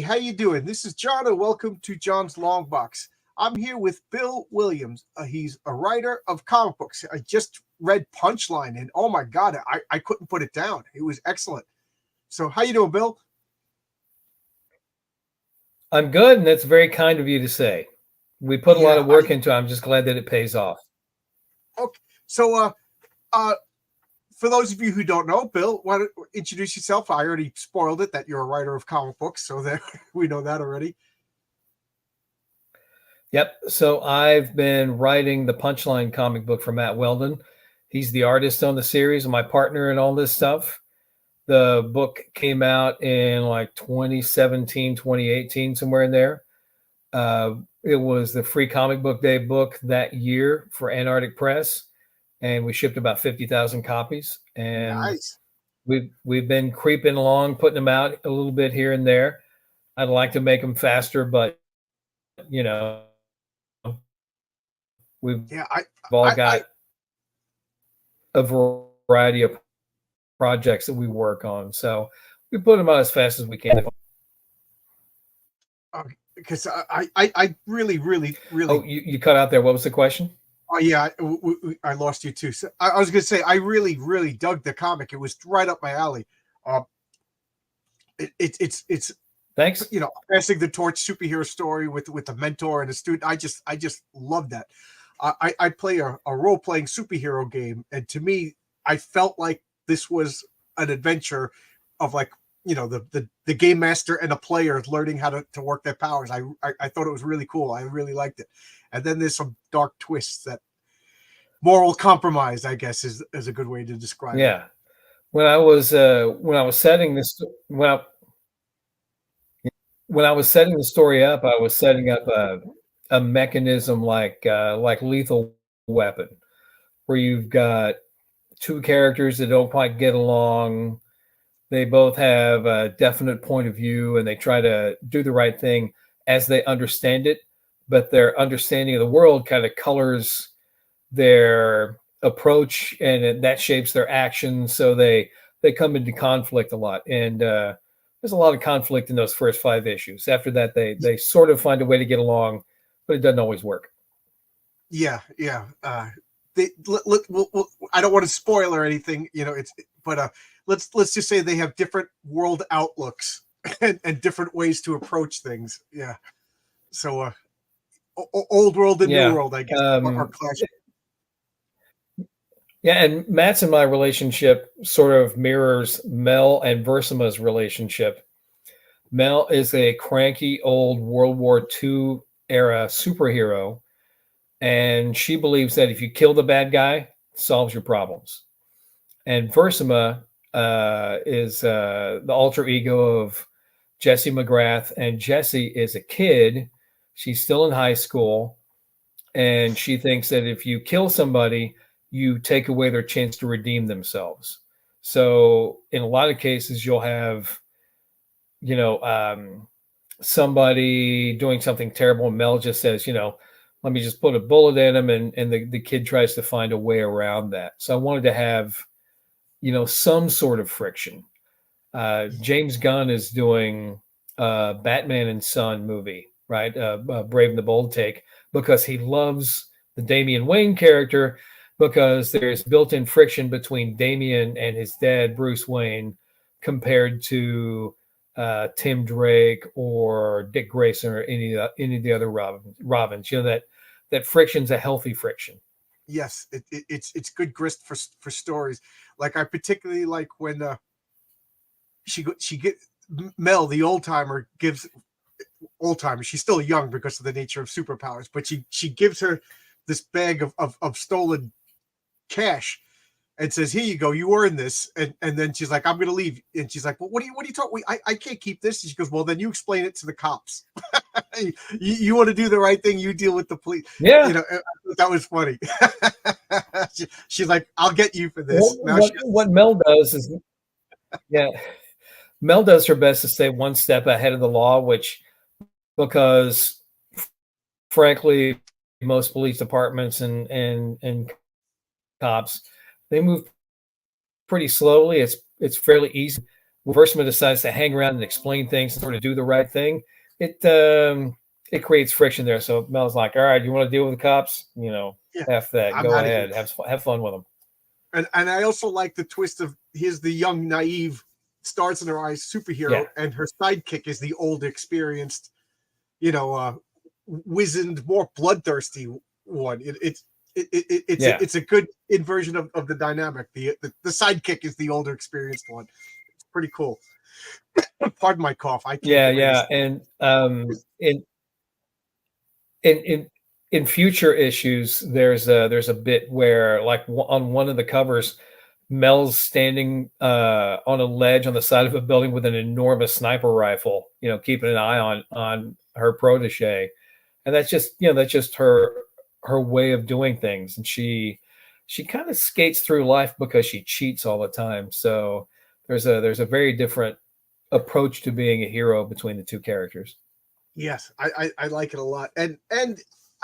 how you doing? This is John, and welcome to John's Long Box. I'm here with Bill Williams. He's a writer of comic books. I just read Punchline, and oh my God, I couldn't put it down. It was excellent. So how you doing, Bill? I'm good, and that's very kind of you to say. We put a lot of work into it. I'm just glad that it pays off. Okay, so for those of you who don't know, Bill, why don't introduce yourself? I already spoiled it that you're a writer of comic books, so that we know that already. Yep. So I've been writing the Punchline comic book for Matt Weldon. He's the artist on the series and my partner in all this stuff. The book came out in like 2017, 2018, somewhere in there. It was the Free Comic Book Day book that year for Antarctic Press, and we shipped about 50,000 copies. And nice. We've been creeping along, putting them out a little bit here and there. I'd like to make them faster, but you know, we've all got a variety of projects that we work on, so we put them out as fast as we can. Because I really. Oh, you cut out there. What was the question? Oh yeah, I lost you too. So I was going to say I really dug the comic. It was right up my alley. It's thanks. You know, passing the torch superhero story with a mentor and a student. I just love that. I play a role playing superhero game, and to me, I felt like this was an adventure of like, you know, the game master and a player learning how to work their powers. I thought it was really cool. I really liked it. And then there's some dark twists. That moral compromise, I guess, is a good way to describe it. Yeah. When I was setting this, when I was setting the story up, I was setting up a mechanism like Lethal Weapon, where you've got two characters that don't quite get along. They both have a definite point of view, and they try to do the right thing as they understand it, but their understanding of the world kind of colors their approach, and that shapes their actions. So they come into conflict a lot, and there's a lot of conflict in those first 5 issues. After that, they sort of find a way to get along, but it doesn't always work. Yeah. I don't want to spoil or anything, you know. But let's just say they have different world outlooks and different ways to approach things. Yeah. So old world and new world, I guess, are clashing. Yeah, and Matt's and my relationship sort of mirrors Mel and Versima's relationship. Mel is a cranky old World War II era superhero, and she believes that if you kill the bad guy, it solves your problems. And Versima is the alter ego of Jessie McGrath, and Jessie is a kid. She's still in high school, and she thinks that if you kill somebody, you take away their chance to redeem themselves. So in a lot of cases, you'll have, you know, somebody doing something terrible, and Mel just says, you know, let me just put a bullet in him, and the kid tries to find a way around that. So I wanted to have, you know, some sort of friction. James Gunn is doing a Batman and Son movie, right? Brave and the Bold take, because he loves the Damian Wayne character, because there's built-in friction between Damian and his dad, Bruce Wayne, compared to Tim Drake or Dick Grayson or any of the other Robins. You know, that friction's a healthy friction. Yes, it's good grist for stories. Like I particularly like when she get Mel, the old timer, gives old timer. She's still young because of the nature of superpowers, but she gives her this bag of stolen cash and says, here you go, you earned this. And then she's like, I'm going to leave. And she's like, well, what are you talking? I can't keep this. And she goes, well, then you explain it to the cops. you want to do the right thing. You deal with the police. Yeah. You know, that was funny. She's like, I'll get you for this. What Mel does is, Mel does her best to stay one step ahead of the law, because frankly, most police departments and cops, they move pretty slowly. It's fairly easy Versma decides to hang around and explain things and sort of do the right thing, it creates friction there. So Mel's like, all right, you want to deal with the cops? You know, Yeah, F that. I'm Go out of here. ahead. Have fun with them. And I also like the twist of here's the young, naive, stars in her eyes superhero, and her sidekick is the old, experienced, wizened, more bloodthirsty one. It's a good inversion of the dynamic. The sidekick is the older, experienced one. It's pretty cool. Pardon my cough. I can't. And in future issues, there's a bit where, like, on one of the covers, Mel's standing on a ledge on the side of a building with an enormous sniper rifle, keeping an eye on her protege, and that's just her way of doing things. And she kind of skates through life because she cheats all the time. So there's a very different approach to being a hero between the two characters. Yes, I like it a lot, and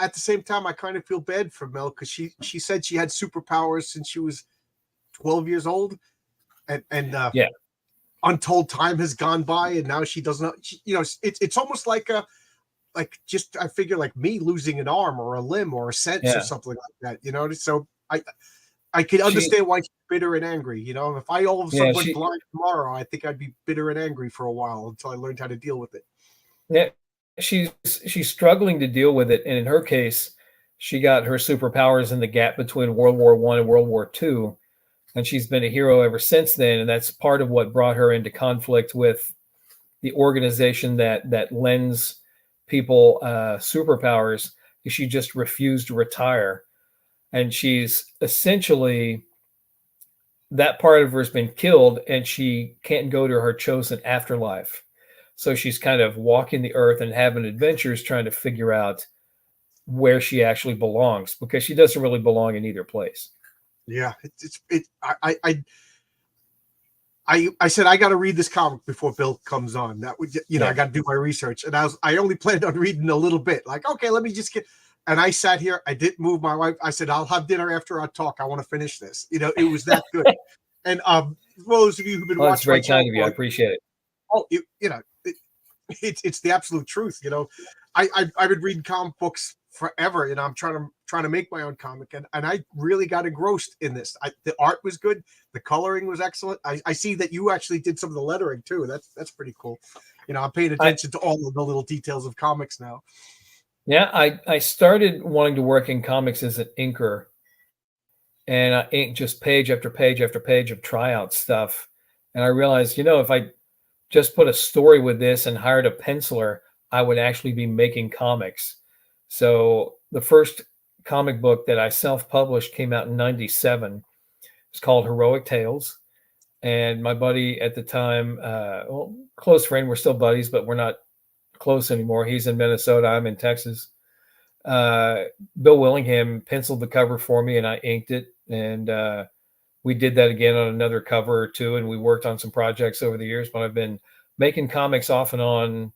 at the same time, I kind of feel bad for Mel because she said she had superpowers since she was 12 years old, and untold time has gone by, and now she does not. It's almost like I figure like me losing an arm or a limb or a sense or something like that. So I could understand why she's bitter and angry. If I all of a sudden went blind tomorrow, I think I'd be bitter and angry for a while until I learned how to deal with it. Yeah, she's struggling to deal with it, and in her case, she got her superpowers in the gap between World War I and World War II, and she's been a hero ever since then. And that's part of what brought her into conflict with the organization that lends people superpowers. She just refused to retire, and she's essentially, that part of her has been killed, and she can't go to her chosen afterlife. So she's kind of walking the earth and having adventures, trying to figure out where she actually belongs, because she doesn't really belong in either place. Yeah, I said I got to read this comic before Bill comes on. That would, I got to do my research, and I only planned on reading a little bit. Like, okay, let me just get. And I sat here. I didn't move. My wife. I said, I'll have dinner after our talk. I want to finish this. It was that good. And for those of you who've been watching, that's very kind of you. I appreciate it. Oh, it's the absolute truth. I've been reading comic books forever, and I'm trying to make my own comic, and I really got engrossed in this. The art was good, the coloring was excellent. I see that you actually did some of the lettering too. That's pretty cool. I'm paying attention to all of the little details of comics now. Yeah, I started wanting to work in comics as an inker, and I inked just page after page after page of tryout stuff, and I realized, if I just put a story with this and hired a penciler, I would actually be making comics. So the first comic book that I self-published came out in '97. It's called Heroic Tales. And my buddy at the time, close friend, we're still buddies, but we're not close anymore. He's in Minnesota, I'm in Texas. Bill Willingham penciled the cover for me, and I inked it. And we did that again on another cover or two, and we worked on some projects over the years. But I've been making comics off and on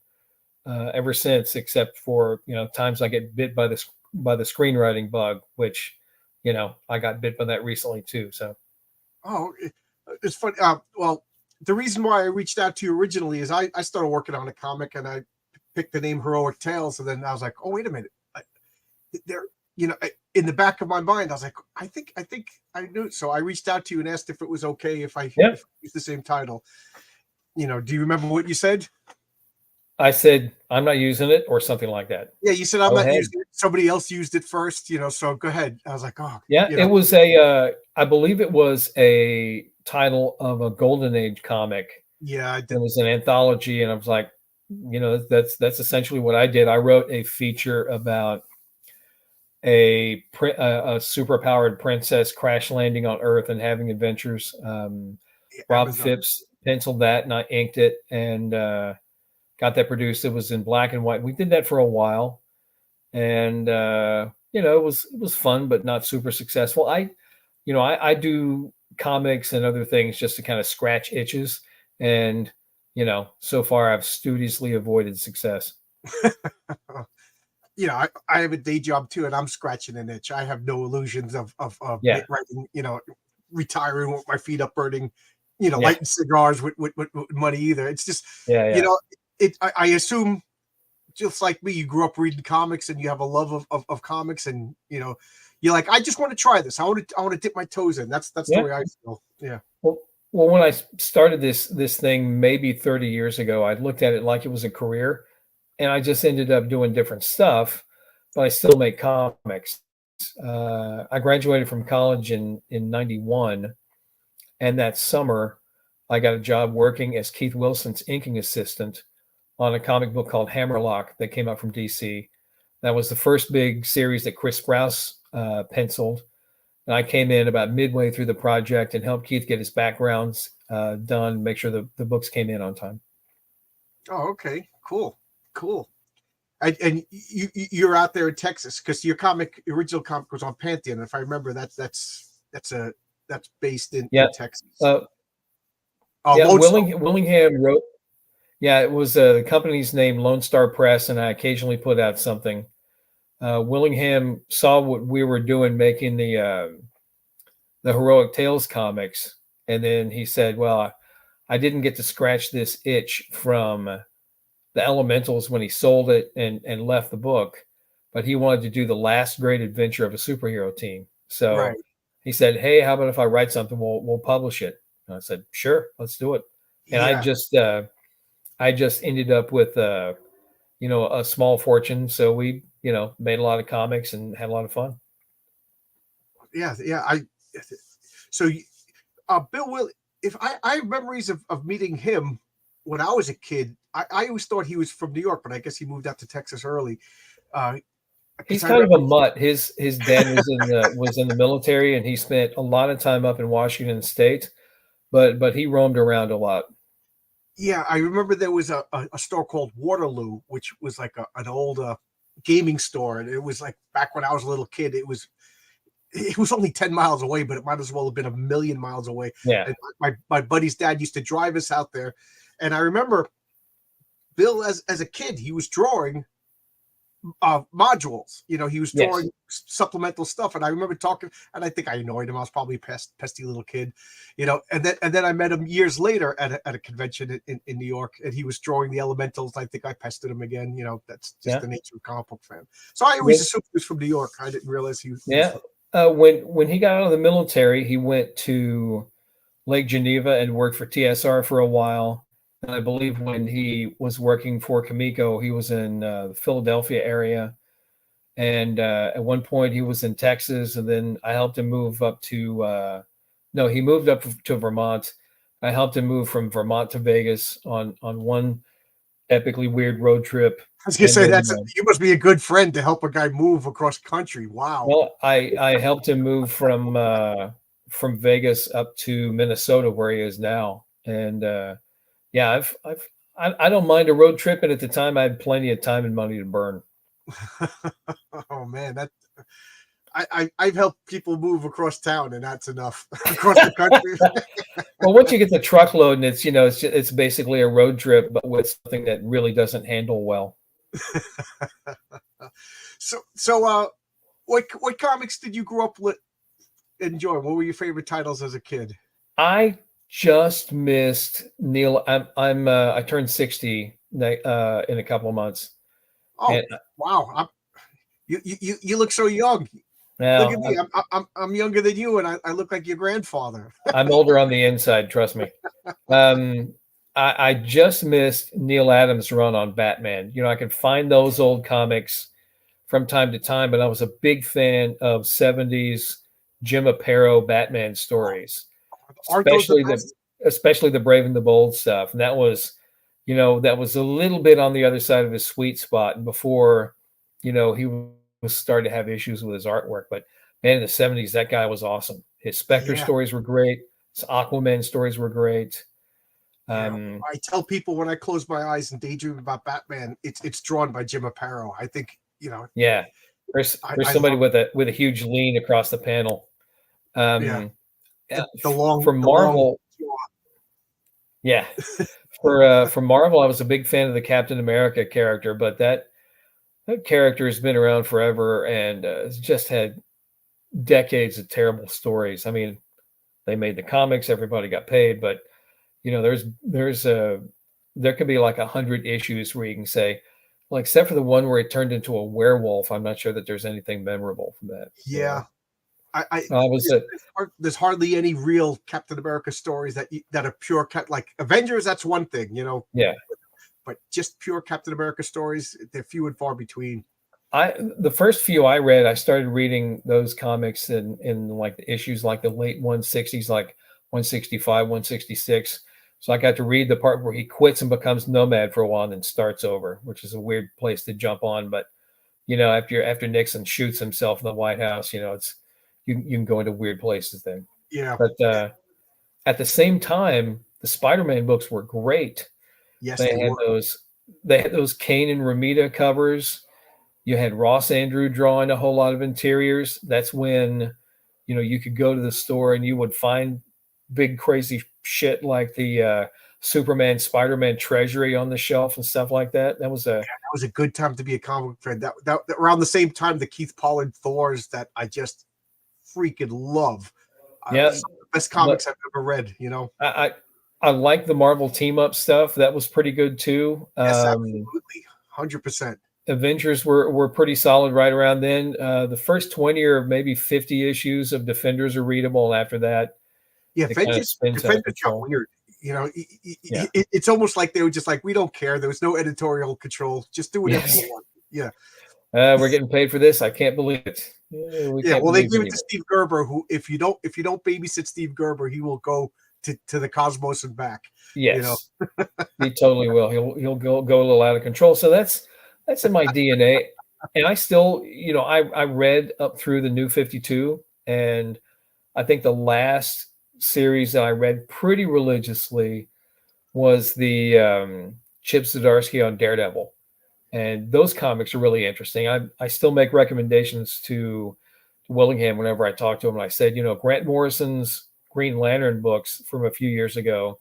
ever since, except for times I get bit by the screenwriting bug, which I got bit by that recently too. So it's funny. Well, the reason why I reached out to you originally is I started working on a comic, and I picked the name Heroic Tales, and then I was like, oh, wait a minute, there. In the back of my mind, I was like, I think I knew. So I reached out to you and asked if it was okay if I use the same title. Do you remember what you said? I said, I'm not using it, or something like that. Yeah, you said I'm not using it. Somebody else used it first, so go ahead. I was like, oh. Yeah, it was I believe it was a title of a Golden Age comic. Yeah, it was an anthology, and I was like, that's essentially what I did. I wrote a feature about a superpowered princess crash landing on Earth and having adventures. Rob Phipps penciled that, and I inked it, and got that produced. It was in black and white. We did that for a while, and it was fun, but not super successful. I do comics and other things just to kind of scratch itches, and so far I've studiously avoided success. I have a day job too, and I'm scratching an itch. I have no illusions of writing, retiring with my feet up, burning Yeah. lighting cigars with money either. It's just, Yeah. you Yeah. know, I assume just like me, you grew up reading comics and you have a love of comics, and you're like, I just want to try this. I want to dip my toes in. That's the Yeah. way I feel. Yeah. Well, when I started this thing maybe 30 years ago, I looked at it like it was a career, and I just ended up doing different stuff, but I still make comics. I graduated from college in '91, and that summer, I got a job working as Keith Wilson's inking assistant on a comic book called Hammerlock that came out from DC. That was the first big series that Chris Sprouse penciled. And I came in about midway through the project and helped Keith get his backgrounds done, make sure the books came in on time. Oh, okay. Cool. And you're out there in Texas because your original comic was on Pantheon. If I remember, that's based in Texas. Willingham wrote. Yeah, it was the company's name, Lone Star Press, and I occasionally put out something. Willingham saw what we were doing, making the Heroic Tales comics, and then he said, "Well, I didn't get to scratch this itch from the Elementals when he sold it and left the book, but he wanted to do the last great adventure of a superhero team. So Right. he said, "Hey, how about if I write something? We'll publish it." And I said, "Sure, let's do it." And Yeah. I just ended up with a small fortune, so we made a lot of comics and had a lot of fun. Yeah. So Bill Will, if I have memories of meeting him when I was a kid. I always thought he was from New York, but I guess he moved out to Texas early. He's kind of a mutt. His dad was in the military, and he spent a lot of time up in Washington State, but he roamed around a lot. Yeah, I remember there was a store called Waterloo, which was like an old gaming store, and it was like back when I was a little kid. It was only 10 miles away, but it might as well have been a million miles away. Yeah. And my buddy's dad used to drive us out there, and I remember Bill as a kid, he was drawing modules. He was drawing supplemental stuff, and I remember talking, and I think I annoyed him. I was probably a pesty little kid, and then I met him years later at a convention in New York, and he was drawing the Elementals. I think I pestered him again. That's just the nature of comic book fan. So I always assumed he was from New York. I didn't realize he was. When he got out of the military, he went to Lake Geneva and worked for TSR for a while. And I believe when he was working for Comico, he was in the Philadelphia area. And at one point he was in Texas, and then I helped him move up to, he moved up to Vermont. I helped him move from Vermont to Vegas on one epically weird road trip. I was going to say, you must be a good friend to help a guy move across country. Wow. Well, I helped him move from Vegas up to Minnesota, where he is now. And I don't mind a road trip, and at the time I had plenty of time and money to burn. Oh man, I've helped people move across town, and that's enough. Across the country. Well, once you get the truckload, and it's basically a road trip, but with something that really doesn't handle well. So what comics did you grow up enjoy? What were your favorite titles as a kid? I just missed Neil. I turned 60 in a couple of months. Oh, wow! You look so young. Now, look at me. I'm younger than you, and I look like your grandfather. I'm older on the inside. Trust me. I just missed Neil Adams' run on Batman. I could find those old comics from time to time, but I was a big fan of 70s Jim Aparo Batman stories, especially the Brave and the Bold stuff. And that was a little bit on the other side of his sweet spot, and before, he was starting to have issues with his artwork. But man, in the 70s, that guy was awesome. His Spectre stories were great. His Aquaman stories were great. I tell people when I close my eyes and daydream about Batman, it's drawn by Jim Aparo. I think, Yeah. There's somebody with a huge lean across the panel. The long from Marvel. Yeah. For Marvel, I was a big fan of the Captain America character, but that character has been around forever and has just had decades of terrible stories. I mean, they made the comics, everybody got paid, but there could be like 100 issues where you can say, well, except for the one where it turned into a werewolf, I'm not sure that there's anything memorable from that. Yeah. I Was there's, it? there's hardly any real Captain America stories that are pure like Avengers. That's one thing, Yeah. but just pure Captain America stories, they're few and far between. The first few I read, I started reading those comics in like the issues like the late 160s, like 165, 166. So I got to read the part where he quits and becomes Nomad for a while and then starts over, which is a weird place to jump on. But after Nixon shoots himself in the White House, it's you can go into weird places then. Yeah. But at the same time, the Spider-Man books were great. Yes, They had those Kane and Romita covers. You had Ross Andru drawing a whole lot of interiors. That's when, you could go to the store and you would find big crazy shit like the Superman, Spider-Man treasury on the shelf and stuff like that. That was a good time to be a comic fan. That around the same time the Keith Pollard Thors that I just freaking love. Yeah, some of the best comics I've ever read. I like the Marvel team up stuff. That was pretty good too. Yes, absolutely, 100%. Avengers were pretty solid right around then. The first 20 or maybe 50 issues of Defenders are readable, and after that, Defenders got weird. It's almost like they were just like, we don't care. There was no editorial control. Just do whatever you want. Yeah. We're getting paid for this. I can't believe it. Well, they give it to Steve Gerber, who if you don't babysit Steve Gerber, he will go to the cosmos and back. Yes, he totally will. He'll go a little out of control. So that's in my DNA. And I still, I read up through the New 52, and I think the last series that I read pretty religiously was the Chip Zdarsky on Daredevil. And those comics are really interesting. I still make recommendations to Willingham whenever I talk to him. And I said, Grant Morrison's Green Lantern books from a few years ago,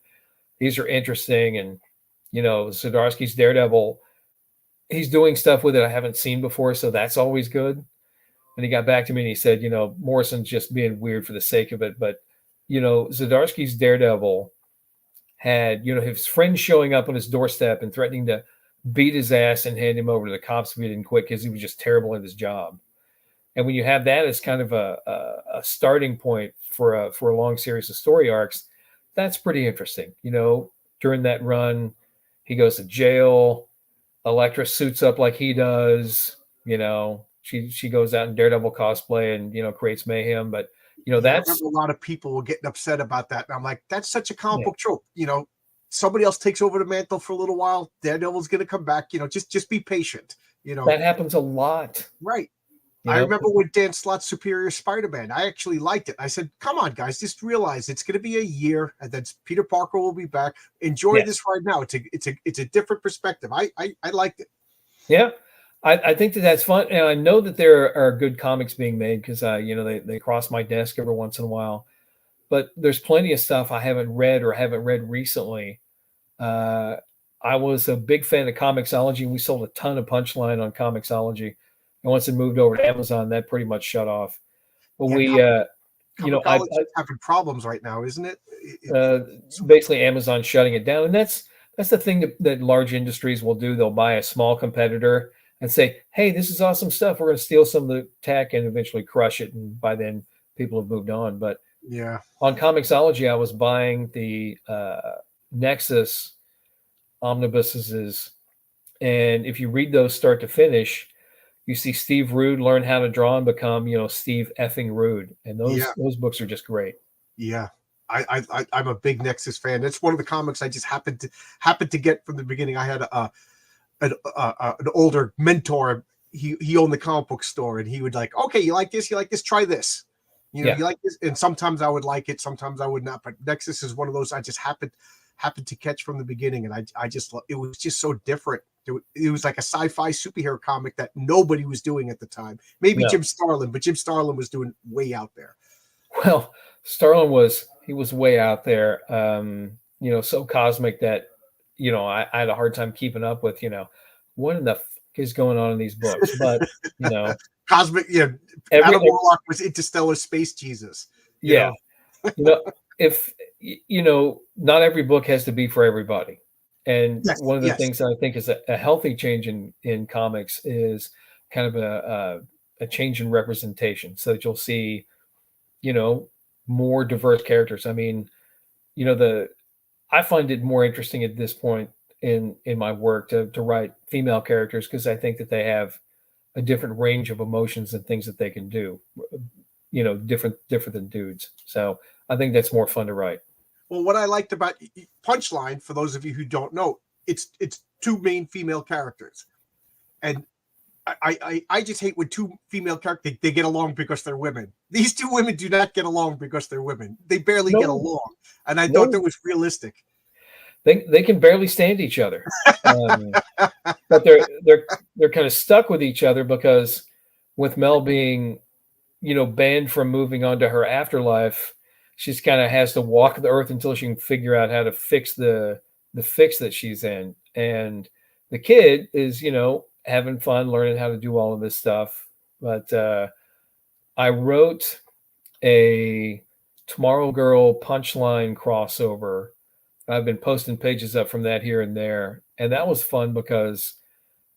these are interesting. And, Zdarsky's Daredevil, he's doing stuff with it I haven't seen before. So that's always good. And he got back to me and he said, Morrison's just being weird for the sake of it. But, Zdarsky's Daredevil had, his friends showing up on his doorstep and threatening to beat his ass and hand him over to the cops if he didn't quit because he was just terrible at his job. And when you have that as kind of a starting point for a long series of story arcs, that's pretty interesting. During that run, he goes to jail. Elektra suits up like he does. She goes out in Daredevil cosplay and creates mayhem. But that's a lot of people were getting upset about that. And I'm like, that's such a comic book trope. Somebody else takes over the mantle for a little while. Daredevil's going to come back. Just be patient. That happens a lot, right? I remember when Dan Slott's Superior Spider-Man. I actually liked it. I said, "Come on, guys, just realize it's going to be a year, and then Peter Parker will be back. Enjoy this right now. It's a different perspective." I liked it. Yeah, I think that's fun, and I know that there are good comics being made because they cross my desk every once in a while. But there's plenty of stuff I haven't read or haven't read recently. I was a big fan of Comixology, and we sold a ton of Punchline on Comixology. And once it moved over to Amazon, that pretty much shut off. But Comixology's having problems right now, isn't it? Basically, Amazon shutting it down, and that's the thing that large industries will do. They'll buy a small competitor and say, "Hey, this is awesome stuff. We're going to steal some of the tech and eventually crush it." And by then, people have moved on. But yeah, on Comixology, I was buying the Nexus omnibuses, and if you read those start to finish, you see Steve Rude learn how to draw and become, Steve effing Rude, and those books are just great. Yeah, I'm a big Nexus fan. It's one of the comics I just happened to get from the beginning. I had an older mentor. He owned the comic book store, and he would like, okay, you like this, try this. You like this, and sometimes I would like it, sometimes I would not. But Nexus is one of those I just happened to catch from the beginning, and I just it was just so different. It was like a sci-fi superhero comic that nobody was doing at the time. Maybe Jim Starlin, but Jim Starlin was doing way out there. Well, Starlin was way out there. So cosmic that I had a hard time keeping up with. What in the fuck is going on in these books? But cosmic, Adam Warlock was interstellar space Jesus. Yeah. If not every book has to be for everybody. And Yes, one of the yes. things that I think is a healthy change in comics is kind of a change in representation, so that you'll see, more diverse characters. I mean, I find it more interesting at this point in my work to write female characters, because I think that they have a different range of emotions and things that they can do, different than dudes. So I think that's more fun to write. Well, what I liked about Punchline, for those of you who don't know, it's two main female characters, and I just hate when two female characters they get along because they're women. These two women do not get along because they're women. They barely get No, along, and I thought no, that was realistic. they can barely stand each other, but they're kind of stuck with each other because with Mel being banned from moving on to her afterlife, she's kind of has to walk the earth until she can figure out how to fix the fix that she's in. And the kid is, having fun learning how to do all of this stuff. But I wrote a Tomorrow Girl Punchline crossover. I've been posting pages up from that here and there. And that was fun because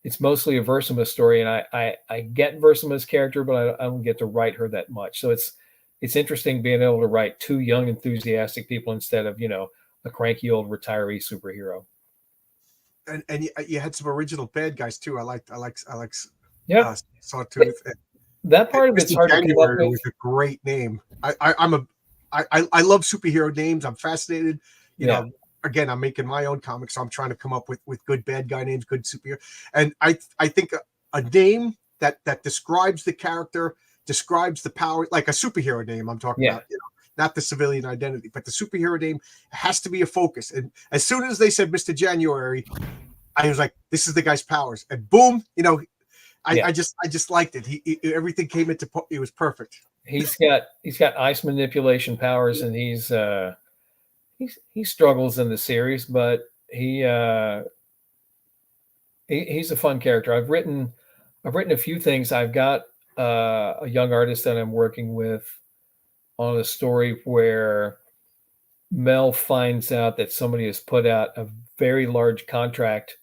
it's mostly a Versima story, and I get Versima's character, but I don't get to write her that much. So it's interesting being able to write two young, enthusiastic people instead of a cranky old retiree superhero. And you had some original bad guys too. I like Yeah, Sawtooth. that part of it's Mr. hard to come up January with. was a great name. I love superhero names. I'm fascinated. Yeah, Again, I'm making my own comics, so I'm trying to come up with good bad guy names, good superhero. And I think a name that describes the character, describes the power, like a superhero name. I'm talking yeah. about, not the civilian identity, but the superhero name has to be a focus. And as soon as they said Mr. January, I was like, this is the guy's powers, and boom, Yeah. I just liked it. Everything came into it was perfect. He's got ice manipulation powers, and he struggles in the series, but he's a fun character. I've written a few things. I've got a young artist that I'm working with on a story where Mel finds out that somebody has put out a very large contract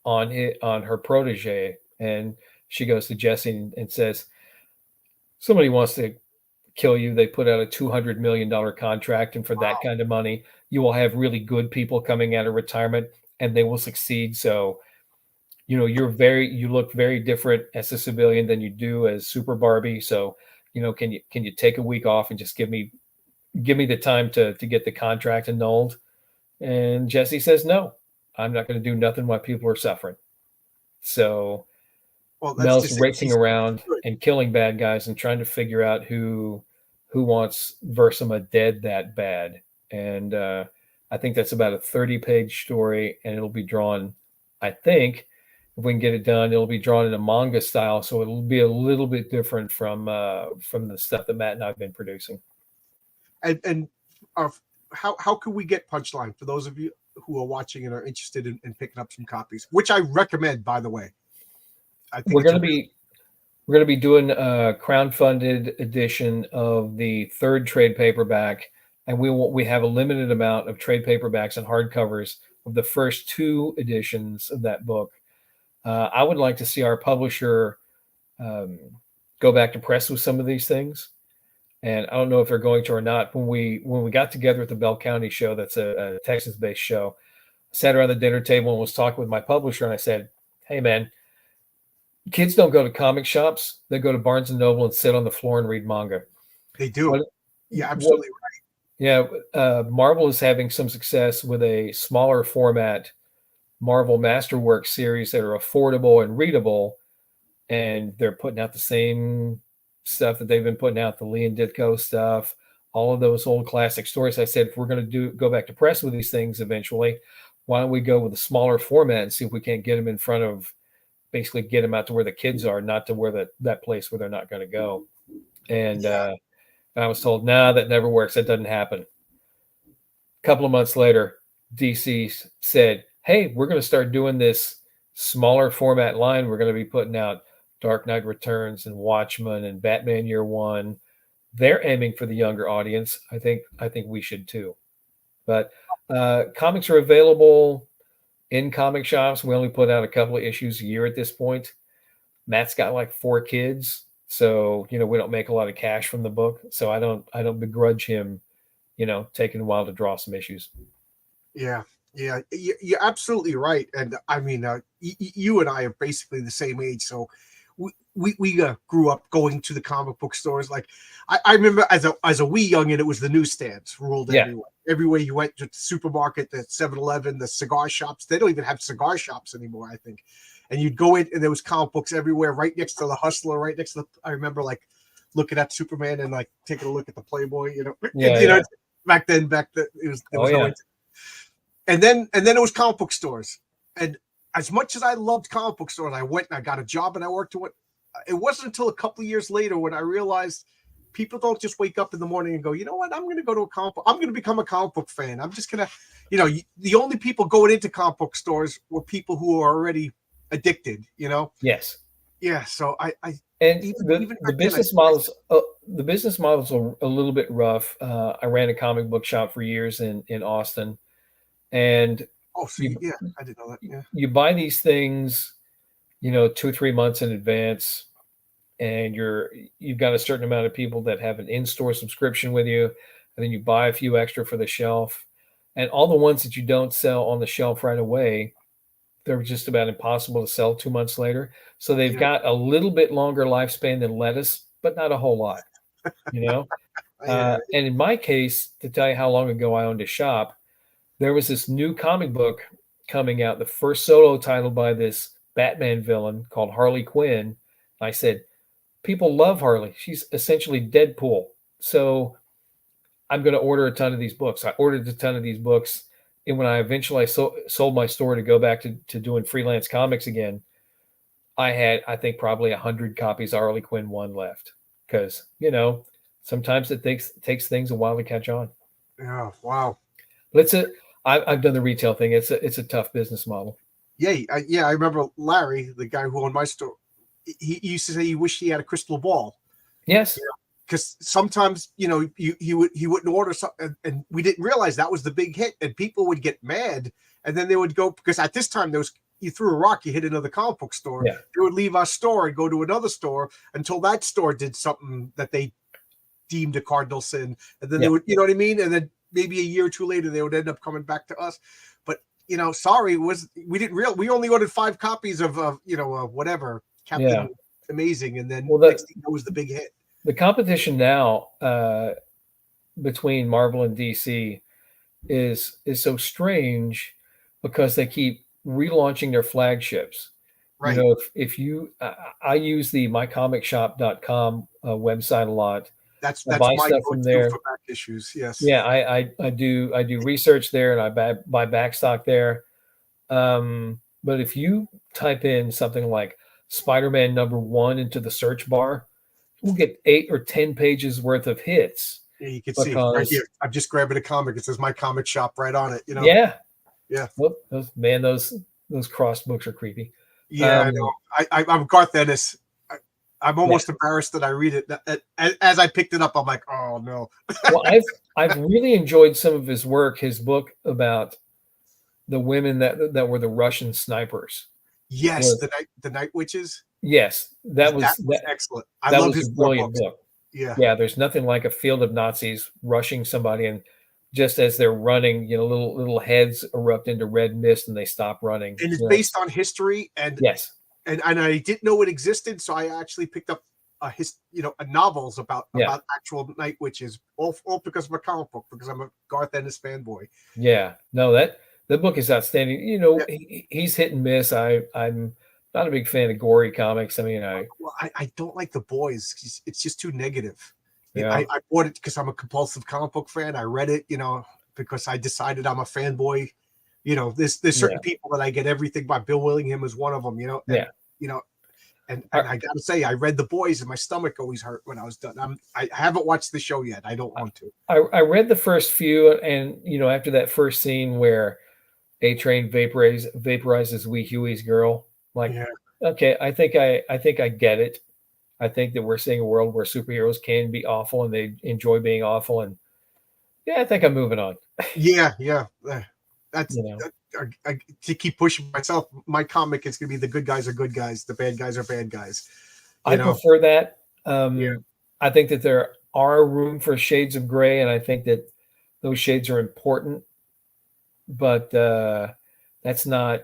on her protege, and she goes to Jesse and says, somebody wants to kill you. They put out a $200 million contract, and for that kind of money, you will have really good people coming out of retirement, and they will succeed. So, you look very different as a civilian than you do as Super Barbie. So, can you take a week off and just give me the time to get the contract annulled? And Jesse says, no, I'm not going to do nothing while people are suffering. So Well, that's Mel's just it. racing around and killing bad guys and trying to figure out who wants Versima dead that bad. And I think that's about a 30-page story, and it'll be drawn, I think, if we can get it done, it'll be drawn in a manga style, so it'll be a little bit different from the stuff that Matt and I've been producing. And how can we get Punchline for those of you who are watching and are interested in picking up some copies, which I recommend, by the way. I think We're going to be doing a crowdfunded edition of the third trade paperback, and we have a limited amount of trade paperbacks and hardcovers of the first two editions of that book. I would like to see our publisher go back to press with some of these things, and I don't know if they're going to or not. When we got together at the Bell County show, that's a Texas-based show, I sat around the dinner table and was talking with my publisher, and I said, "Hey, man, kids don't go to comic shops. They go to Barnes and Noble and sit on the floor and read manga." they do. Yeah, absolutely right. Yeah, Marvel is having some success with a smaller format Marvel Masterworks series that are affordable and readable, and they're putting out the same stuff that they've been putting out, the Lee and Ditko stuff, all of those old classic stories. I said, if we're going to go back to press with these things eventually, why don't we go with a smaller format and see if we can't get them in front of, basically get them out to where the kids are, not to where that place where they're not going to go. And I was told, nah, that never works. That doesn't happen. A couple of months later, DC said, hey, we're going to start doing this smaller format line. We're going to be putting out Dark Knight Returns and Watchmen and Batman Year One. They're aiming for the younger audience. I think we should too. But comics are available in comic shops. We only put out a couple of issues a year at this point. Matt's got like 4 kids, so you know we don't make a lot of cash from the book. So I don't begrudge him, you know, taking a while to draw some issues. Yeah, yeah, you're absolutely right. And I mean, you and I are basically the same age, so we grew up going to the comic book stores. Like I remember as a wee youngin, it was the newsstands ruled Yeah. everywhere. Everywhere you went, to the supermarket, the 7-Eleven, the cigar shops. They don't even have cigar shops anymore, I think. And you'd go in, and there was comic books everywhere, right next to the Hustler, right next to the. I remember like looking at Superman and like taking a look at the Playboy. You know, Yeah, you know, yeah. back then, it was there Oh was no yeah. internet. And then it was comic book stores. And as much as I loved comic book stores, I went and I got a job and I worked to it. It wasn't until a couple of years later when I realized people don't just wake up in the morning and go, you know what, I'm going to go to a comic book. I'm going to become a comic book fan. I'm just going to, the only people going into comic book stores were people who are already addicted, you know? Yes. Yeah. So I And even the back then, business models are a little bit rough. I ran a comic book shop for years in Austin, and oh, so you yeah, I didn't know that. Yeah. you buy these things, you know, 2 or 3 months in advance, and you've got a certain amount of people that have an in-store subscription with you, and then you buy a few extra for the shelf, and all the ones that you don't sell on the shelf right away, they're just about impossible to sell 2 months later. So they've Yeah. got a little bit longer lifespan than lettuce, but not a whole lot, you know? Yeah. And in my case, to tell you how long ago I owned a shop, there was this new comic book coming out, the first solo title by this Batman villain called Harley Quinn. I said, people love Harley. She's essentially Deadpool. So I'm going to order a ton of these books. I ordered a ton of these books. And when I eventually sold my store to go back to doing freelance comics again, I had, I think, probably 100 copies of Harley Quinn 1 left. Because, you know, sometimes it takes things a while to catch on. Yeah. Wow. But I've done the retail thing. It's a tough business model. Yeah. I remember Larry, the guy who owned my store. He used to say he wished he had a crystal ball. Yes. Because sometimes he wouldn't order something, and we didn't realize that was the big hit, and people would get mad, and then they would go, because at this time you threw a rock, you hit another comic book store. Yeah. They would leave our store and go to another store until that store did something that they deemed a cardinal sin, and then they would, you know what I mean, and then maybe a year or two later they would end up coming back to us. But sorry, we didn't we only ordered 5 copies of whatever Captain Amazing, and then next thing was the big hit. The competition now between Marvel and DC is so strange because they keep relaunching their flagships. Right. You know, if you, I use the mycomicshop.com website a lot. That's my stuff from there. For back issues. Yes. Yeah, I do research there, and I buy back stock there. But if you type in something like Spider-Man #1 into the search bar, we'll get 8 or 10 pages worth of hits. Yeah, you can see right here. I'm just grabbing a comic. It says My Comic Shop right on it. Yeah. Well, those crossed books are creepy. Yeah, I know. I'm Garth Ennis. I'm almost embarrassed that I read it. As I picked it up, I'm like, oh no. Well, I've really enjoyed some of his work. His book about the women that were the Russian snipers. Yes, the Night Witches. Yes, that was excellent. I love his brilliant book. Yeah. There's nothing like a field of Nazis rushing somebody, and just as they're running, little heads erupt into red mist and they stop running. And it's based on history, and yes, and I didn't know it existed, so I actually picked up novels about actual Night Witches, all because of a comic book, because I'm a Garth Ennis fanboy. Yeah, no, that the book is outstanding. He's hit and miss. I'm not a big fan of gory comics. I mean, I don't like The Boys. It's just too negative. Yeah. I bought it because I'm a compulsive comic book fan. I read it, because I decided I'm a fanboy. There's certain people that I get everything by. Bill Willingham is one of them. And I gotta say, I read The Boys, and my stomach always hurt when I was done. I haven't watched the show yet. I don't want to. I read the first few, and after that first scene where A-Train vaporizes Wee Huey's girl, okay, I think I get it. I think that we're seeing a world where superheroes can be awful and they enjoy being awful, and I think I'm moving on. Yeah, yeah. That's You know, to keep pushing myself. My comic is going to be the good guys are good guys, the bad guys are bad guys. I You know. prefer that. Yeah. I think that there are room for shades of gray, and I think that those shades are important. But that's not.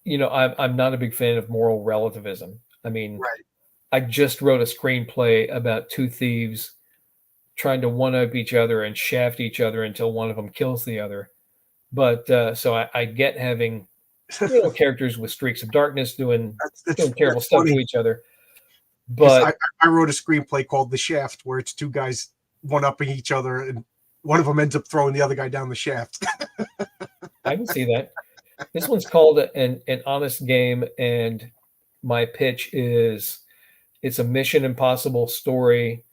I'm not a big fan of moral relativism. I mean, Right. I just wrote a screenplay about two thieves trying to one up each other and shaft each other until one of them kills the other. But so I get having characters with streaks of darkness doing terrible That's stuff to funny each other. because But I wrote a screenplay called The Shaft where it's two guys one upping each other and one of them ends up throwing the other guy down the shaft. I can see that. This one's called an honest game, and my pitch is it's a Mission Impossible story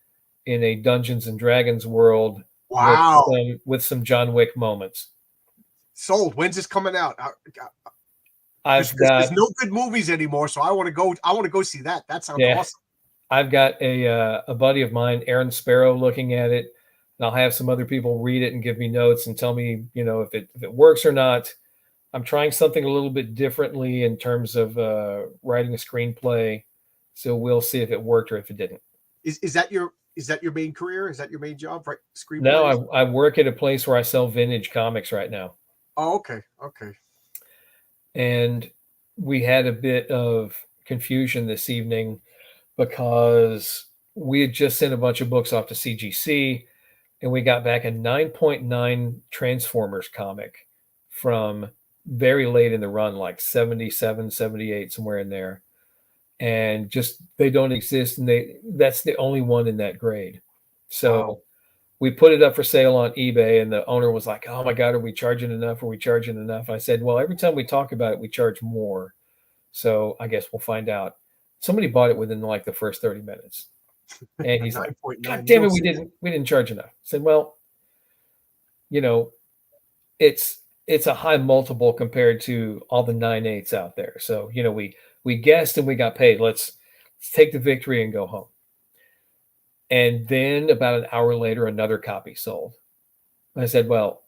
in a Dungeons and Dragons world Wow. with some John Wick moments. Sold. When's this coming out? I've There's got no good movies anymore, so I want to go. I want to go see that. That sounds yeah, awesome. I've got a buddy of mine, Aaron Sparrow, looking at it, and I'll have some other people read it and give me notes and tell me, if it works or not. I'm trying something a little bit differently in terms of writing a screenplay, so we'll see if it worked or if it didn't. Is that your main career? Is that your main job? Right, No, screenplays. I work at a place where I sell vintage comics right now, Oh, okay, okay. and we had a bit of confusion this evening because we had just sent a bunch of books off to CGC, and we got back a 9.9 Transformers comic from very late in the run, like 77, 78, somewhere in there. And just they don't exist, and that's the only one in that grade. Wow. So we put it up for sale on eBay, and the owner was like, "Oh my God, are we charging enough? Are we charging enough?" And I said, "Well, every time we talk about it, we charge more. So I guess we'll find out." Somebody bought it within like the first 30 minutes. And he's like, God 9.9. You damn it, don't see we didn't charge enough. I said, well, you know, it's a high multiple compared to all the 9/8s out there. So, we guessed and we got paid. Let's take the victory and go home. And then about an hour later, another copy sold. I said, well,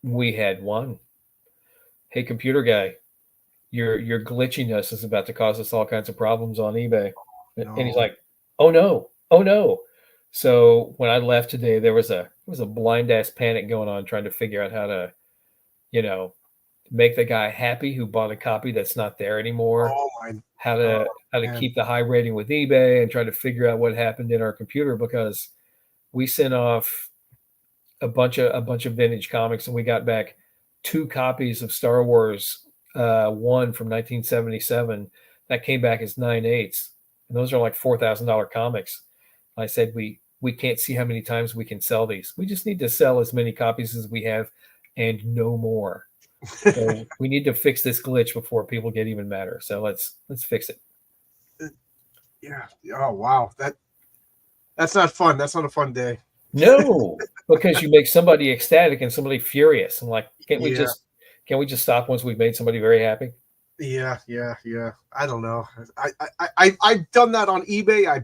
we had one. Hey, computer guy, your glitchiness is about to cause us all kinds of problems on eBay. And he's no. like, oh no, oh no. So when I left today, there was a blind ass panic going on trying to figure out how to, you know, make the guy happy who bought a copy that's not there anymore. Oh my. How Oh, to man. keep the high rating with eBay and try to figure out what happened in our computer because we sent off a bunch of vintage comics and we got back 2 copies of Star Wars, one from 1977 that came back as 9/8, and those are like $4,000 comics. I said we can't see how many times we can sell these. We just need to sell as many copies as we have and no more. So we need to fix this glitch before people get even madder. So let's fix it. Yeah. Oh wow. That's not fun. That's not a fun day. No, because you make somebody ecstatic and somebody furious. I'm like, Yeah. can't we just stop once we've made somebody very happy? Yeah. Yeah. Yeah. I don't know. I've done that on eBay. I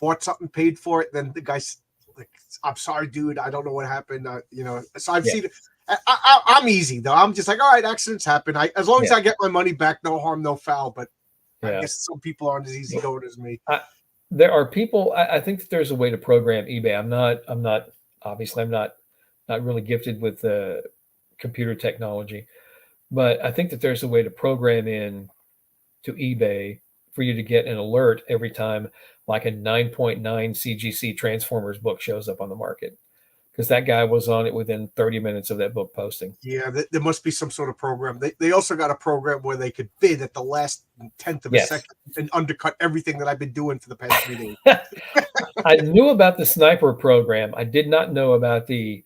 bought something, paid for it, then the guy's like, "I'm sorry, dude. I don't know what happened." So I've Yeah, seen it. I'm easy though. I'm just like, all right, accidents happen. As long as yeah, I get my money back, no harm, no foul. But I yeah. guess some people aren't as easy going as me. I, there are people. I think that there's a way to program eBay. I'm not. Obviously, I'm not really gifted with computer technology, but I think that there's a way to program in to eBay for you to get an alert every time like a 9.9 CGC Transformers book shows up on the market because that guy was on it within 30 minutes of that book posting. Yeah, there must be some sort of program. They also got a program where they could bid at the last tenth of a Yes. second and undercut everything that I've been doing for the past 3 days. I knew about the sniper program. I did not know about the,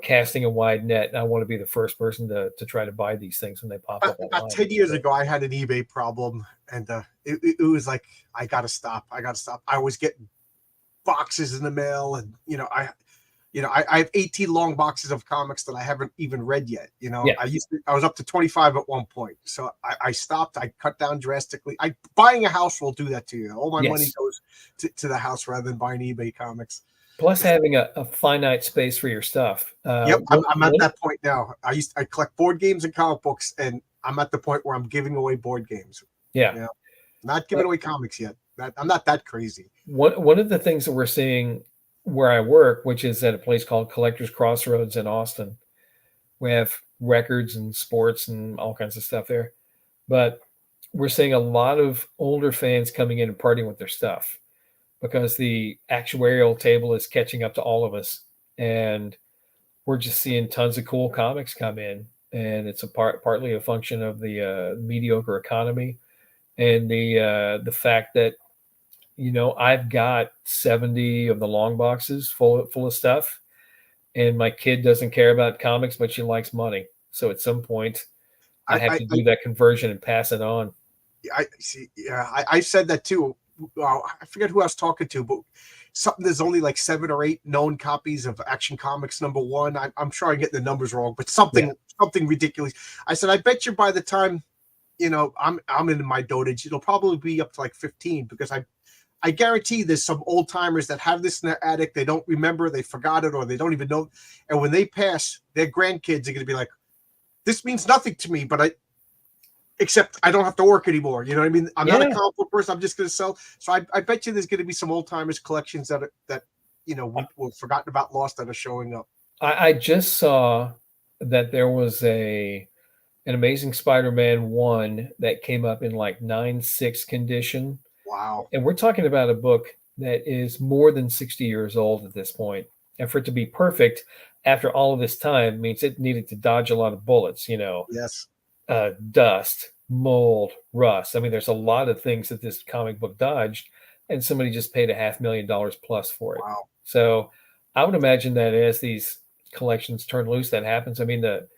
casting a wide net. And I want to be the first person to try to buy these things when they pop up About online. 10 years ago, I had an eBay problem, and it was like, I got to stop. I got to stop. I was getting boxes in the mail, and I have 18 long boxes of comics that I haven't even read yet. Yeah. I was up to 25 at one point, so I stopped. I cut down drastically. Buying a house will do that to you. All my money Yes. goes to the house rather than buying eBay comics. Plus, having a finite space for your stuff. Yep, I'm at that point now. I collect board games and comic books, and I'm at the point where I'm giving away board games. Yeah. Not giving away comics yet. I'm not that crazy. One of the things that we're seeing where I work, which is at a place called Collectors Crossroads in Austin, we have records and sports and all kinds of stuff there. But we're seeing a lot of older fans coming in and partying with their stuff because the actuarial table is catching up to all of us. And we're just seeing tons of cool comics come in. And it's partly a function of the mediocre economy and the fact that, I've got 70 of the long boxes full of stuff, and my kid doesn't care about comics, but she likes money. So at some point, I have to do that conversion and pass it on. I see. Yeah, I said that too. I forget who I was talking to, but something, there's only like 7 or 8 known copies of Action Comics #1. I'm sure I get the numbers wrong, but something ridiculous. I said, I bet you by the time I'm in my dotage, it'll probably be up to like 15, because I guarantee there's some old timers that have this in their attic. They don't remember, they forgot it, or they don't even know. And when they pass, their grandkids are going to be like, this means nothing to me, but except I don't have to work anymore. You know what I mean? I'm not a comic book person. I'm just going to sell. So I bet you there's going to be some old timers collections that were forgotten about, lost, that are showing up. I just saw that there was an Amazing Spider-Man 1 that came up in like 9.6 condition. Wow. And we're talking about a book that is more than 60 years old at this point. And for it to be perfect after all of this time means it needed to dodge a lot of bullets, Yes. Dust, mold, rust. I mean, there's a lot of things that this comic book dodged, and somebody just paid $500,000 plus for it. Wow. So I would imagine that as these collections turn loose, that happens. I mean, the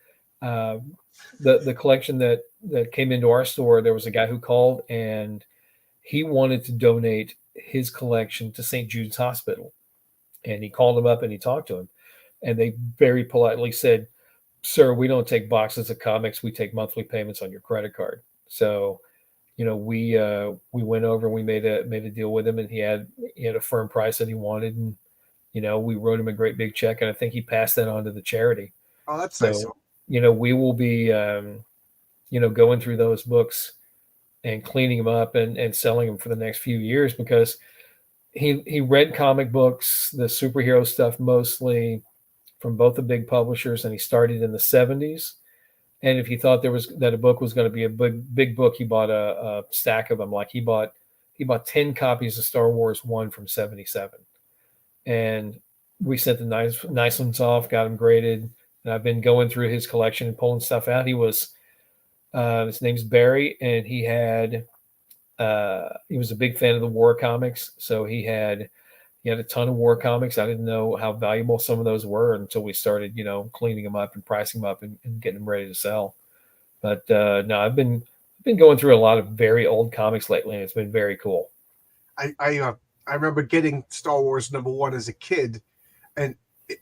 collection that came into our store, there was a guy who called and he wanted to donate his collection to St. Jude's Hospital. And he called him up and he talked to him. And they very politely said, sir, we don't take boxes of comics. We take monthly payments on your credit card. So, we went over and we made a deal with him, and he had a firm price that he wanted. And, we wrote him a great big check. And I think he passed that on to the charity. Oh, that's nice. We will be, going through those books and cleaning them up and selling them for the next few years, because he read comic books, the superhero stuff, mostly from both the big publishers, and he started in the 70s. And if he thought that a book was going to be a big book, he bought a stack of them. Like he bought 10 copies of Star Wars 1 from 77. And we sent the nice ones off, got them graded. And I've been going through his collection and pulling stuff out. He was, his name's Barry, and he was a big fan of the war comics. So he had a ton of war comics. I didn't know how valuable some of those were until we started, cleaning them up and pricing them up and getting them ready to sell. But no, I've been going through a lot of very old comics lately, and it's been very cool. I remember getting Star Wars #1 as a kid, and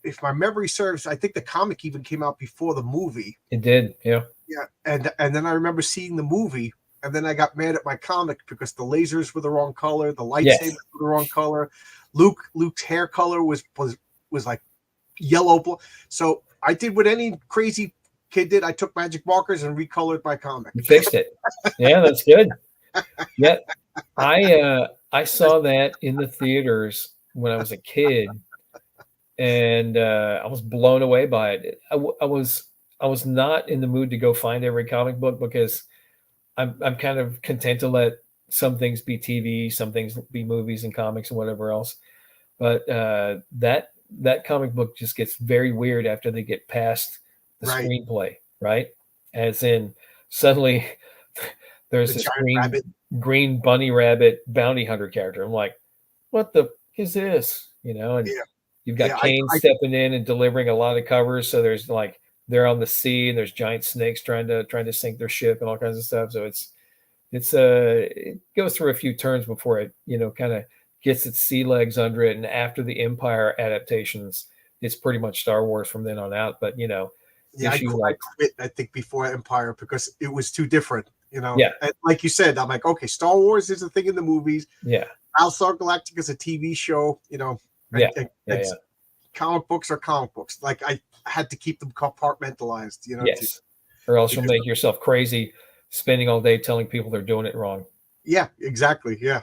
if my memory serves, I think the comic even came out before the movie. It did, yeah. Yeah, and then I remember seeing the movie, and then I got mad at my comic because the lasers were the wrong color, the lightsabers were the wrong color. Luke's hair color was like yellow. So I did what any crazy kid did. I took magic markers and recolored my comic. You fixed it. Yeah, that's good. Yeah, I saw that in the theaters when I was a kid, and I was blown away by it. I was not in the mood to go find every comic book, because I'm kind of content to let some things be TV, some things be movies and comics and whatever else. But that comic book just gets very weird after they get past the screenplay, right? As in, suddenly there's this green bunny rabbit bounty hunter character. I'm like, what the is this? And you've got Kane stepping in and delivering a lot of covers. So there's like, they're on the sea and there's giant snakes trying to sink their ship and all kinds of stuff. So it goes through a few turns before it, kind of gets its sea legs under it. And after the Empire adaptations, it's pretty much Star Wars from then on out. But, I quit, I think, before Empire because it was too different, Yeah. And like you said, I'm like, okay, Star Wars is a thing in the movies. Yeah. Battlestar Galactica is a TV show, Yeah, And yeah, yeah. comic books are comic books. Like I had to keep them compartmentalized, you know. Yes. Or else you'll Because make yourself crazy spending all day telling people they're doing it wrong. yeah, exactly, yeah.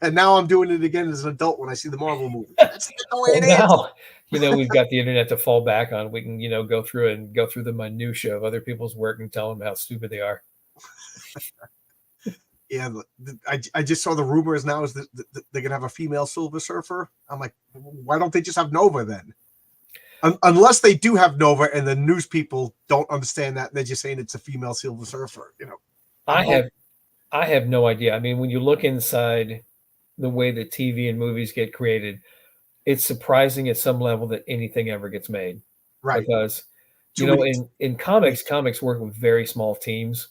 And now I'm doing it again as an adult when I see the Marvel movie. That's the way Well, it is. now, we've got the internet to fall back on. We can, go through and go through the minutia of other people's work and tell them how stupid they are. Yeah, I just saw the rumors now is that they're gonna have a female Silver Surfer. I'm like, why don't they just have Nova then? Unless they do have Nova and the news people don't understand that, and they're just saying it's a female Silver Surfer. You know, I have I have no idea. I mean, when you look inside the way that TV and movies get created, it's surprising at some level that anything ever gets made. right. Because, Too many. in comics work with very small teams.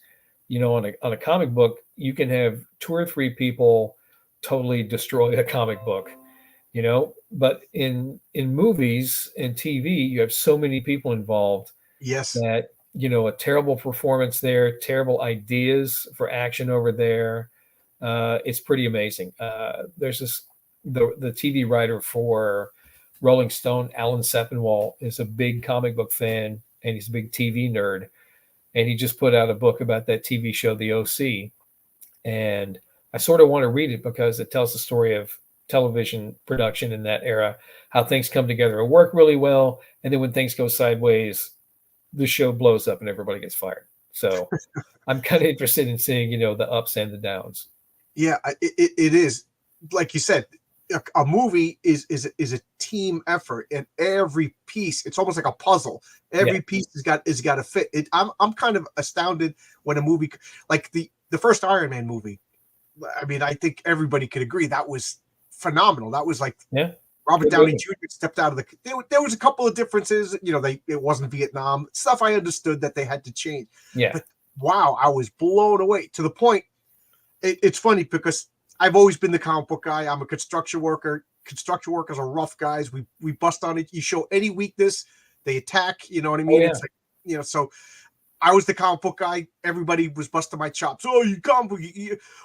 On a comic book, you can have two or three people totally destroy a comic book, but in movies and TV, you have so many people involved Yes. that, a terrible performance there, terrible ideas for action over there. It's pretty amazing. There's the TV writer for Rolling Stone, Alan Sepinwall, is a big comic book fan and he's a big TV nerd. And he just put out a book about that TV show, The OC. And I sort of want to read it because it tells the story of television production in that era, how things come together and work really well. And then when things go sideways, the show blows up and everybody gets fired. So I'm kind of interested in seeing, the ups and the downs. Yeah, it is. Like you said, a movie is a team effort, and every piece, it's almost like a puzzle. Every piece has got to fit. I'm kind of astounded when a movie like the first Iron Man movie. I mean, I think everybody could agree that was phenomenal. That was like Robert Downey Jr. stepped out of there was a couple of differences. It wasn't Vietnam stuff. I understood that they had to change. Yeah. But wow, I was blown away to the point. It's funny because I've always been the comic book guy. I'm a construction worker. Construction workers are rough guys. We bust on it. You show any weakness, they attack. You know what I mean? Oh, yeah. It's like, so I was the comic book guy. Everybody was busting my chops. Oh, you comic book.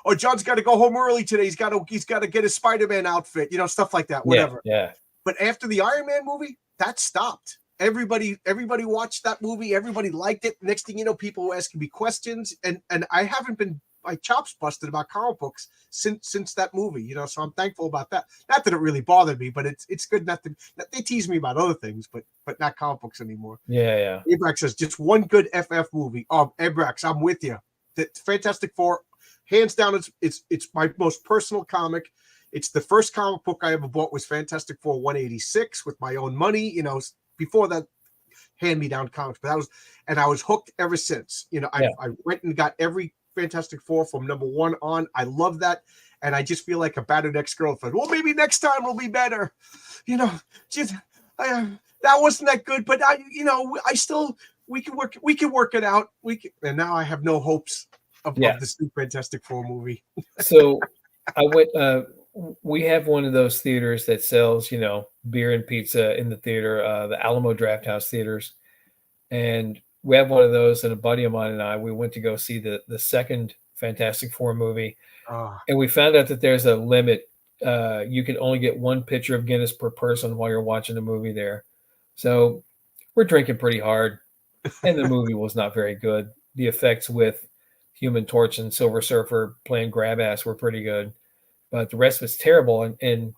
Oh, John's got to go home early today. He's got to get his Spider-Man outfit. Stuff like that. Whatever. Yeah. But after the Iron Man movie, that stopped. Everybody watched that movie. Everybody liked it. Next thing you know, people were asking me questions, and I haven't been my chops busted about comic books since that movie. So I'm thankful about that. Not that it really bothered me, but it's good not to. They tease me about other things, but not comic books anymore. Yeah. Abrax says just one good FF movie. Abrax, I'm with you. The Fantastic Four, hands down, it's my most personal comic. It's the first comic book I ever bought was Fantastic Four 186 with my own money. Before that, hand-me-down comics, but I was hooked ever since. I went and got every Fantastic Four from number 1 on. I love that, and I just feel like a battered ex-girlfriend. Well, maybe next time will be better. Just that wasn't that good, but I still we can work it out. And now I have no hopes of this new Fantastic Four movie. So I went. We have one of those theaters that sells, beer and pizza in the theater, the Alamo Drafthouse theaters, and we have one of those. And a buddy of mine and I, we went to go see the second Fantastic Four movie, and we found out that there's a limit. You can only get one pitcher of Guinness per person while you're watching the movie there. So we're drinking pretty hard, and the movie was not very good. The effects with Human Torch and Silver Surfer playing grab ass were pretty good. But the rest was terrible. And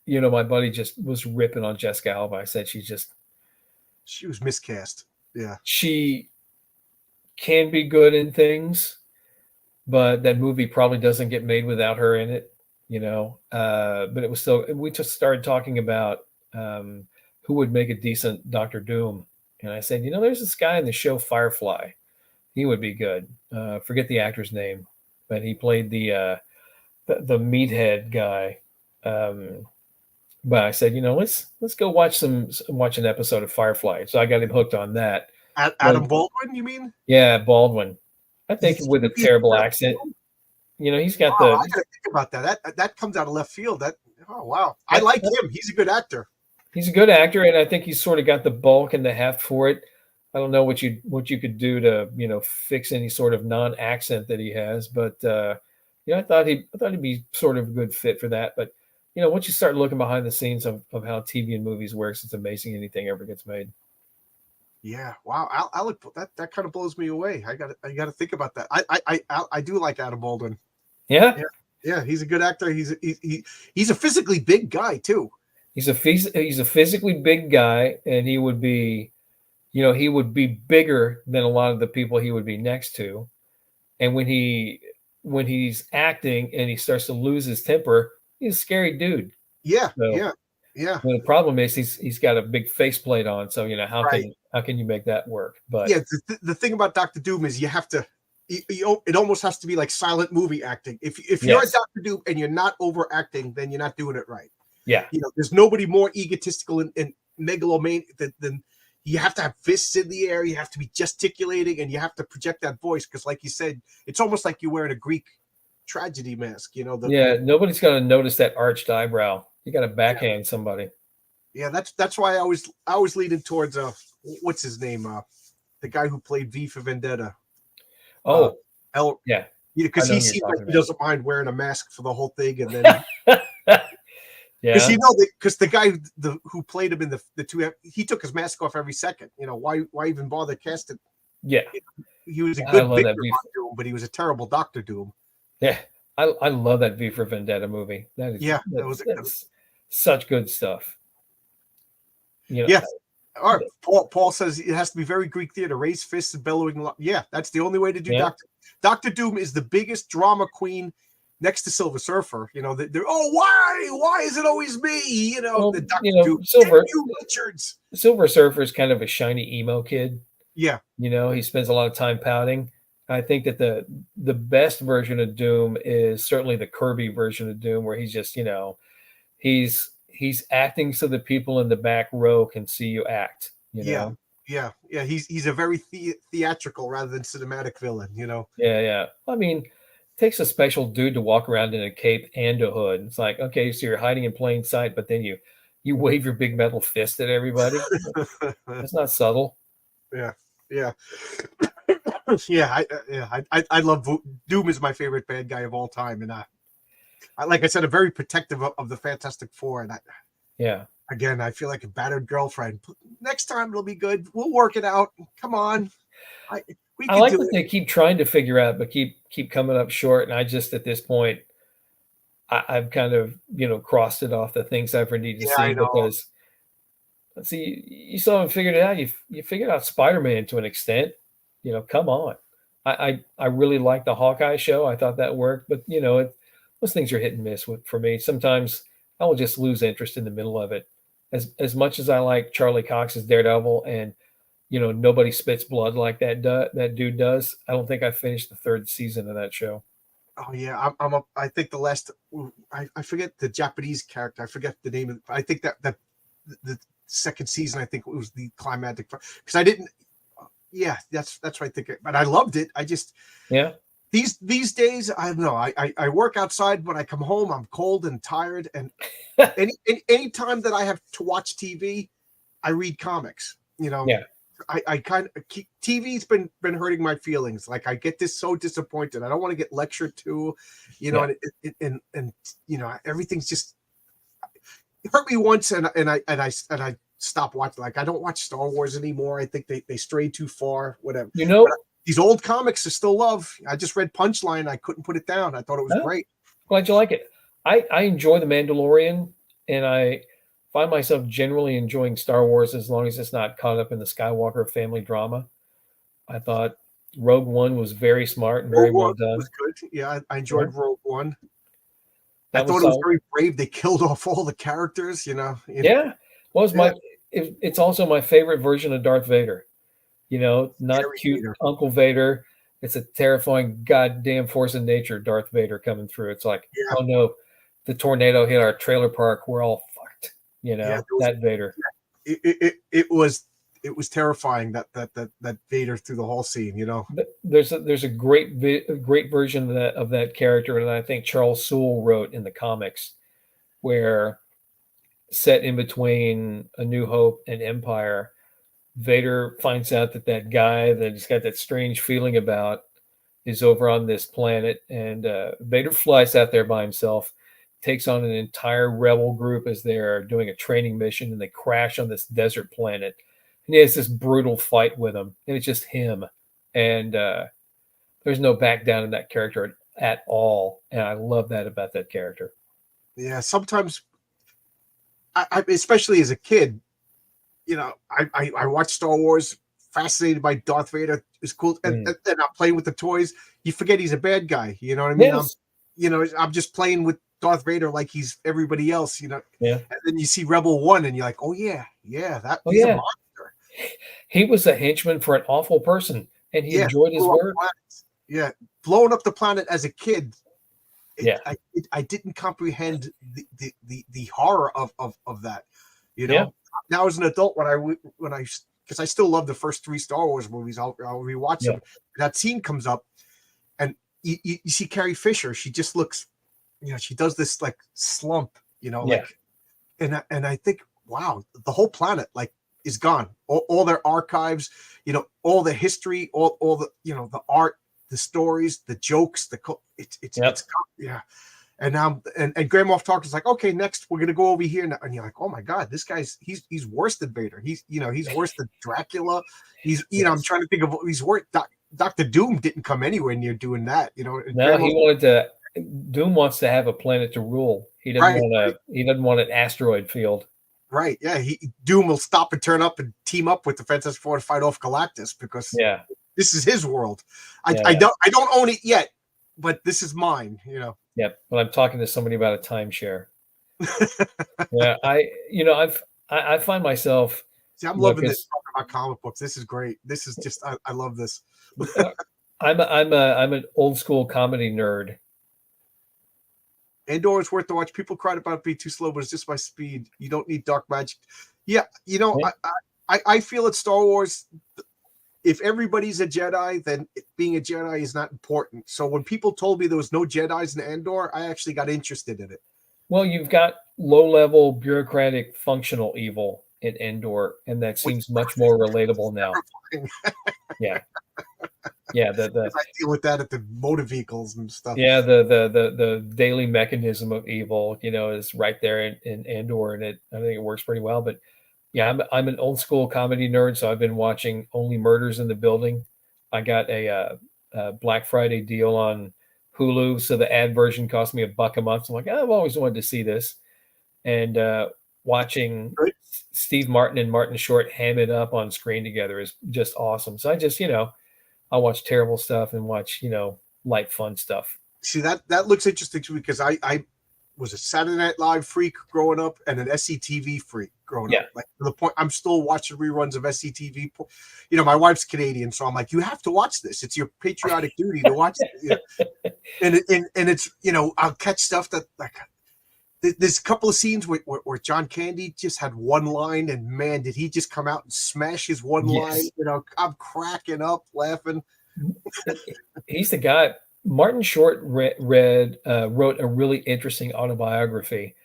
my buddy just was ripping on Jessica Alba. I said she was miscast. Yeah. She can be good in things, but that movie probably doesn't get made without her in it, But it was still, we just started talking about who would make a decent Doctor Doom. And I said, there's this guy in the show Firefly. He would be good. Forget the actor's name, but he played the meathead guy. But I said, let's go watch an episode of Firefly. So I got him hooked on that. Adam Baldwin, you mean? Yeah, Baldwin. I think with a terrible accent. He's got I gotta think about that. That comes out of left field. Wow. I like him. He's a good actor. He's a good actor, and I think he's sort of got the bulk and the heft for it. I don't know what you could do to fix any sort of non-accent that he has, but I thought he'd be sort of a good fit for that. But once you start looking behind the scenes of how TV and movies works, it's amazing anything ever gets made. Yeah, wow. Alec, that kind of blows me away. I got to think about that. I do like Adam Baldwin. Yeah, Yeah, he's a good actor. He's a physically big guy too. he's a physically big guy, and he would be bigger than a lot of the people he would be next to. And when he's acting and he starts to lose his temper, he's a scary dude. Yeah, So, yeah. the problem is he's got a big faceplate on, so how Right. can you make that work? But Yeah, the thing about Doctor Doom is you have to. It almost has to be like silent movie acting. If you're Yes. a Doctor Doom and you're not overacting, then you're not doing it right. yeah, There's nobody more egotistical and megalomaniac than you have to have fists in the air, you have to be gesticulating, and you have to project that voice because, like you said, it's almost like you're wearing a Greek tragedy mask. nobody's gonna notice that arched eyebrow. You got to backhand somebody. Yeah, that's why I was leaning towards what's his name, the guy who played V for Vendetta. Oh, Yeah, I because know he who you're seems talking like he about. doesn't mind wearing a mask for the whole thing, and then yeah, because the guy who played him in the two, he took his mask off every second. Why even bother casting? yeah, He was a I good love Victor that V. Von Doom, but he was a terrible Doctor Doom. Yeah, I love that V for Vendetta movie. That's such good stuff. Yeah. All right. Paul says it has to be very Greek theater, raise fists and bellowing. Yeah, that's the only way to do Doctor Doom is the biggest drama queen next to Silver Surfer. They're why is it always me? The Doctor Doom, Richards. Silver Surfer is kind of a shiny emo kid. Yeah, he spends a lot of time pouting. I think that the best version of Doom is certainly the Kirby version of Doom, where he's just he's acting so the people in the back row can see you act. Yeah. He's a very theatrical rather than cinematic villain. Yeah. I mean, it takes a special dude to walk around in a cape and a hood. It's like, okay, so you're hiding in plain sight, but then you wave your big metal fist at everybody. That's not subtle. Yeah. I love Doom is my favorite bad guy of all time, and I like I said, I'm very protective of the Fantastic Four, and again, I feel like a battered girlfriend. Next time it'll be good. We'll work it out. Come on, I like what they keep trying to figure out, but keep coming up short. And I just at this point, I've kind of crossed it off the things I ever need to see because. Let's see, you still haven't figured it out. You figured out Spider-Man to an extent. Come on. I really like the Hawkeye show. I thought that worked, but those things are hit and miss for me. Sometimes I will just lose interest in the middle of it. As much as I like Charlie Cox's Daredevil, and nobody spits blood like that dude does. I don't think I finished the third season of that show. Oh yeah, I think the last. I forget the Japanese character. I forget the name of. I think that the second season, I think it was the climactic, because I didn't. Yeah, that's what I think. But I loved it. I just these days, I don't know. I work outside. When I come home, I'm cold and tired. And any time that I have to watch TV, I read comics. I kind of TV's been hurting my feelings. Like I get so disappointed. I don't want to get lectured to, and everything's just. It hurt me once, and I stopped watching. Like I don't watch Star Wars anymore. I think they strayed too far. Whatever. These old comics I still love. I just read Punchline. I couldn't put it down. I thought it was great. Glad you like it. I enjoy The Mandalorian, and I find myself generally enjoying Star Wars as long as it's not caught up in the Skywalker family drama. I thought Rogue One was very smart and very well done. Was good. Yeah, I enjoyed Rogue One. I thought it was very brave. They killed off all the characters, Yeah. Well, it's also my favorite version of Darth Vader. Not Harry cute Vader. Uncle Vader. It's a terrifying goddamn force of nature Darth Vader coming through. It's like, oh no, the tornado hit our trailer park. We're all fucked. That Vader. It was terrifying that Vader through the whole scene. There's a great version of that character that I think Charles Soule wrote in the comics, where set in between A New Hope and Empire, Vader finds out that guy that he's got that strange feeling about is over on this planet, and Vader flies out there by himself, takes on an entire rebel group as they're doing a training mission, and they crash on this desert planet, and he has this brutal fight with them, and it's just him, and there's no back down in that character at all, and I love that about that character. Yeah, sometimes, I especially as a kid, I watched Star Wars, fascinated by Darth Vader. It's cool, and I'm playing with the toys. You forget he's a bad guy. You know what I mean? Yes. I'm just playing with Darth Vader like he's everybody else. Yeah. And then you see Rebel 1, and you're like, oh yeah, he's a monster. He was a henchman for an awful person, and he enjoyed his work. Yeah, blowing up the planet as a kid. Yeah, I didn't comprehend the horror of that. Now as an adult, when I because I still love the first 3 Star Wars movies, I'll rewatch them. That scene comes up, and you see Carrie Fisher. She just looks, she does this like slump, like, and I think, wow, the whole planet like is gone. All their archives, all the history, all the the art, the stories, the jokes, it's yeah. And now and Grand Moff Tarkin's like, okay, next we're gonna go over here, and you're like, oh my god, this guy's he's worse than Vader. He's worse than Dracula. He's I'm trying to think of he's worse. Dr. Doom didn't come anywhere near doing that. No, he wanted to. Doom wants to have a planet to rule. He doesn't He doesn't want an asteroid field. Right. Yeah. Doom will stop and turn up and team up with the Fantastic Four to fight off Galactus because this is his world. I don't own it yet, but this is mine. Yep. But I'm talking to somebody about a timeshare. Yeah. I find myself. See, I'm loving this talking about comic books. This is great. This is just I love this. I'm an old school comedy nerd. Andor is worth to watch. People cried about it being too slow, but it's just my speed. You don't need dark magic. Yeah, I feel at Star Wars, if everybody's a Jedi, then being a Jedi is not important. So when people told me there was no Jedis in Andor, I actually got interested in it. Well, you've got low-level bureaucratic functional evil in Andor, and that seems much more relatable now. Yeah. Yeah, I deal with that at the motor vehicles and stuff. Yeah, the daily mechanism of evil, is right there in Andor, and I think it works pretty well. But yeah, I'm an old school comedy nerd, so I've been watching Only Murders in the Building. I got a Black Friday deal on Hulu, so the ad version cost me $1 a month. So I'm like, I've always wanted to see this, and watching Steve Martin and Martin Short ham it up on screen together is just awesome. So I just I watch terrible stuff and watch, light, fun stuff. See, that looks interesting to me because I was a Saturday Night Live freak growing up and an SCTV freak growing up. Like to the point I'm still watching reruns of SCTV. My wife's Canadian, so I'm like, you have to watch this. It's your patriotic duty to watch it. And it's I'll catch stuff that like there's a couple of scenes where John Candy just had one line, and man, did he just come out and smash his one line? I'm cracking up laughing. He's the guy. Martin Short wrote a really interesting autobiography,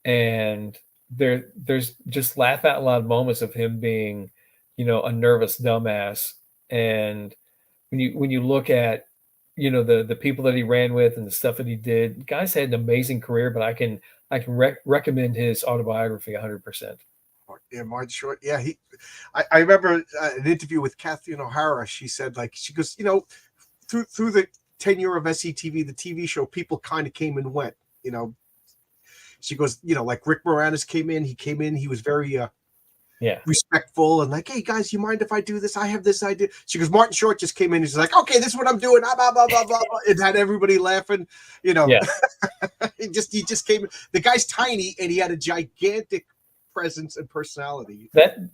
and there's just laugh out loud moments of him being, a nervous dumbass. And when you look at the people that he ran with and the stuff that he did, the guy's had an amazing career. But I can recommend his autobiography 100%. Yeah, Martin Short. Yeah, I remember an interview with Kathleen O'Hara. She said, like, she goes, through the tenure of SCTV, the TV show, people kind of came and went. She goes, like Rick Moranis came in. He was very respectful and like, hey guys, you mind if I do this? I have this idea. She goes, Martin Short just came in. He's like, okay, this is what I'm doing. Blah, blah, blah, blah, blah. It had everybody laughing. He just came in. The guy's tiny and he had a gigantic presence and personality.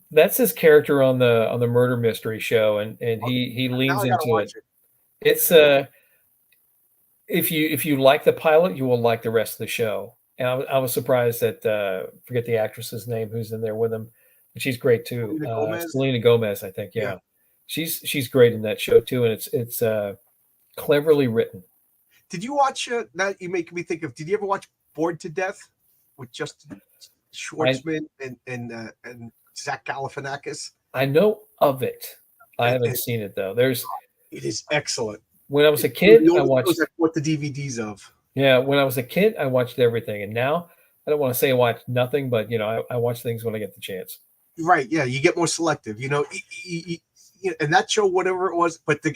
That's his character on the murder mystery show, and he leans into it. It's if you like the pilot, you will like the rest of the show. And I was surprised that forget the actress's name who's in there with him. And she's great too. Selena Gomez, I think. Yeah. She's great in that show too, and it's cleverly written. Did you watch? Now you make me think of. Did you ever watch Bored to Death with Justin Schwartzman and Zach Galifianakis? I know of it. I haven't seen it though. It is excellent. When I was a kid, I watched. What the DVDs of. Yeah, when I was a kid, I watched everything, and now I don't want to say I watch nothing, but I watch things when I get the chance. Right? Yeah, you get more selective. And that show, whatever it was, but the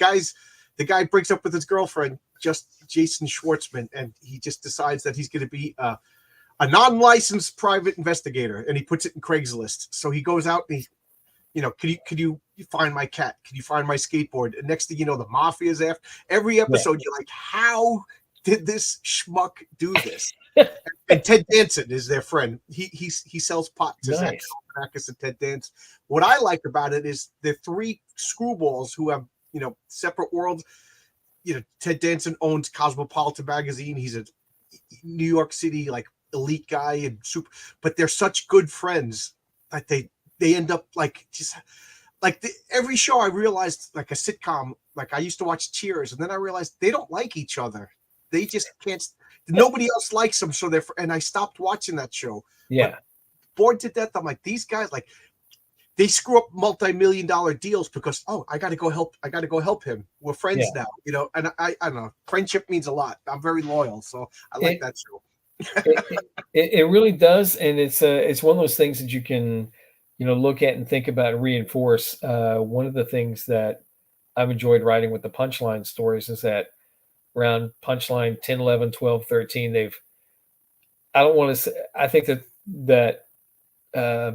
guy breaks up with his girlfriend, just Jason Schwartzman, and he just decides that he's going to be a non-licensed private investigator, and he puts it in Craigslist. So he goes out and could you find my cat? Can you find my skateboard? And next thing you know, the mafia's after every Yeah. episode. You're like, how did this schmuck do this? And Ted Danson is their friend. He sells pot to Zach Nice. Galifianakis and Ted Danson. What I like about it is the three screwballs who have separate worlds. Ted Danson owns Cosmopolitan magazine. He's a New York City like elite guy and super, but they're such good friends that they end up like just like every show. I realized like a sitcom. Like I used to watch Cheers, and then I realized they don't like each other. They just can't. Nobody else likes them, so and I stopped watching that show. Yeah. But bored to death. I'm like, these guys, like, they screw up multi-million-dollar deals because I got to go help him. We're friends now, And I don't know. Friendship means a lot. I'm very loyal, so I like that show. It really does, and it's one of those things that you can look at and think about and reinforce. One of the things that I've enjoyed writing with the Punchline stories is that around Punchline 10, 11, 12, 13, I don't want to say, I think that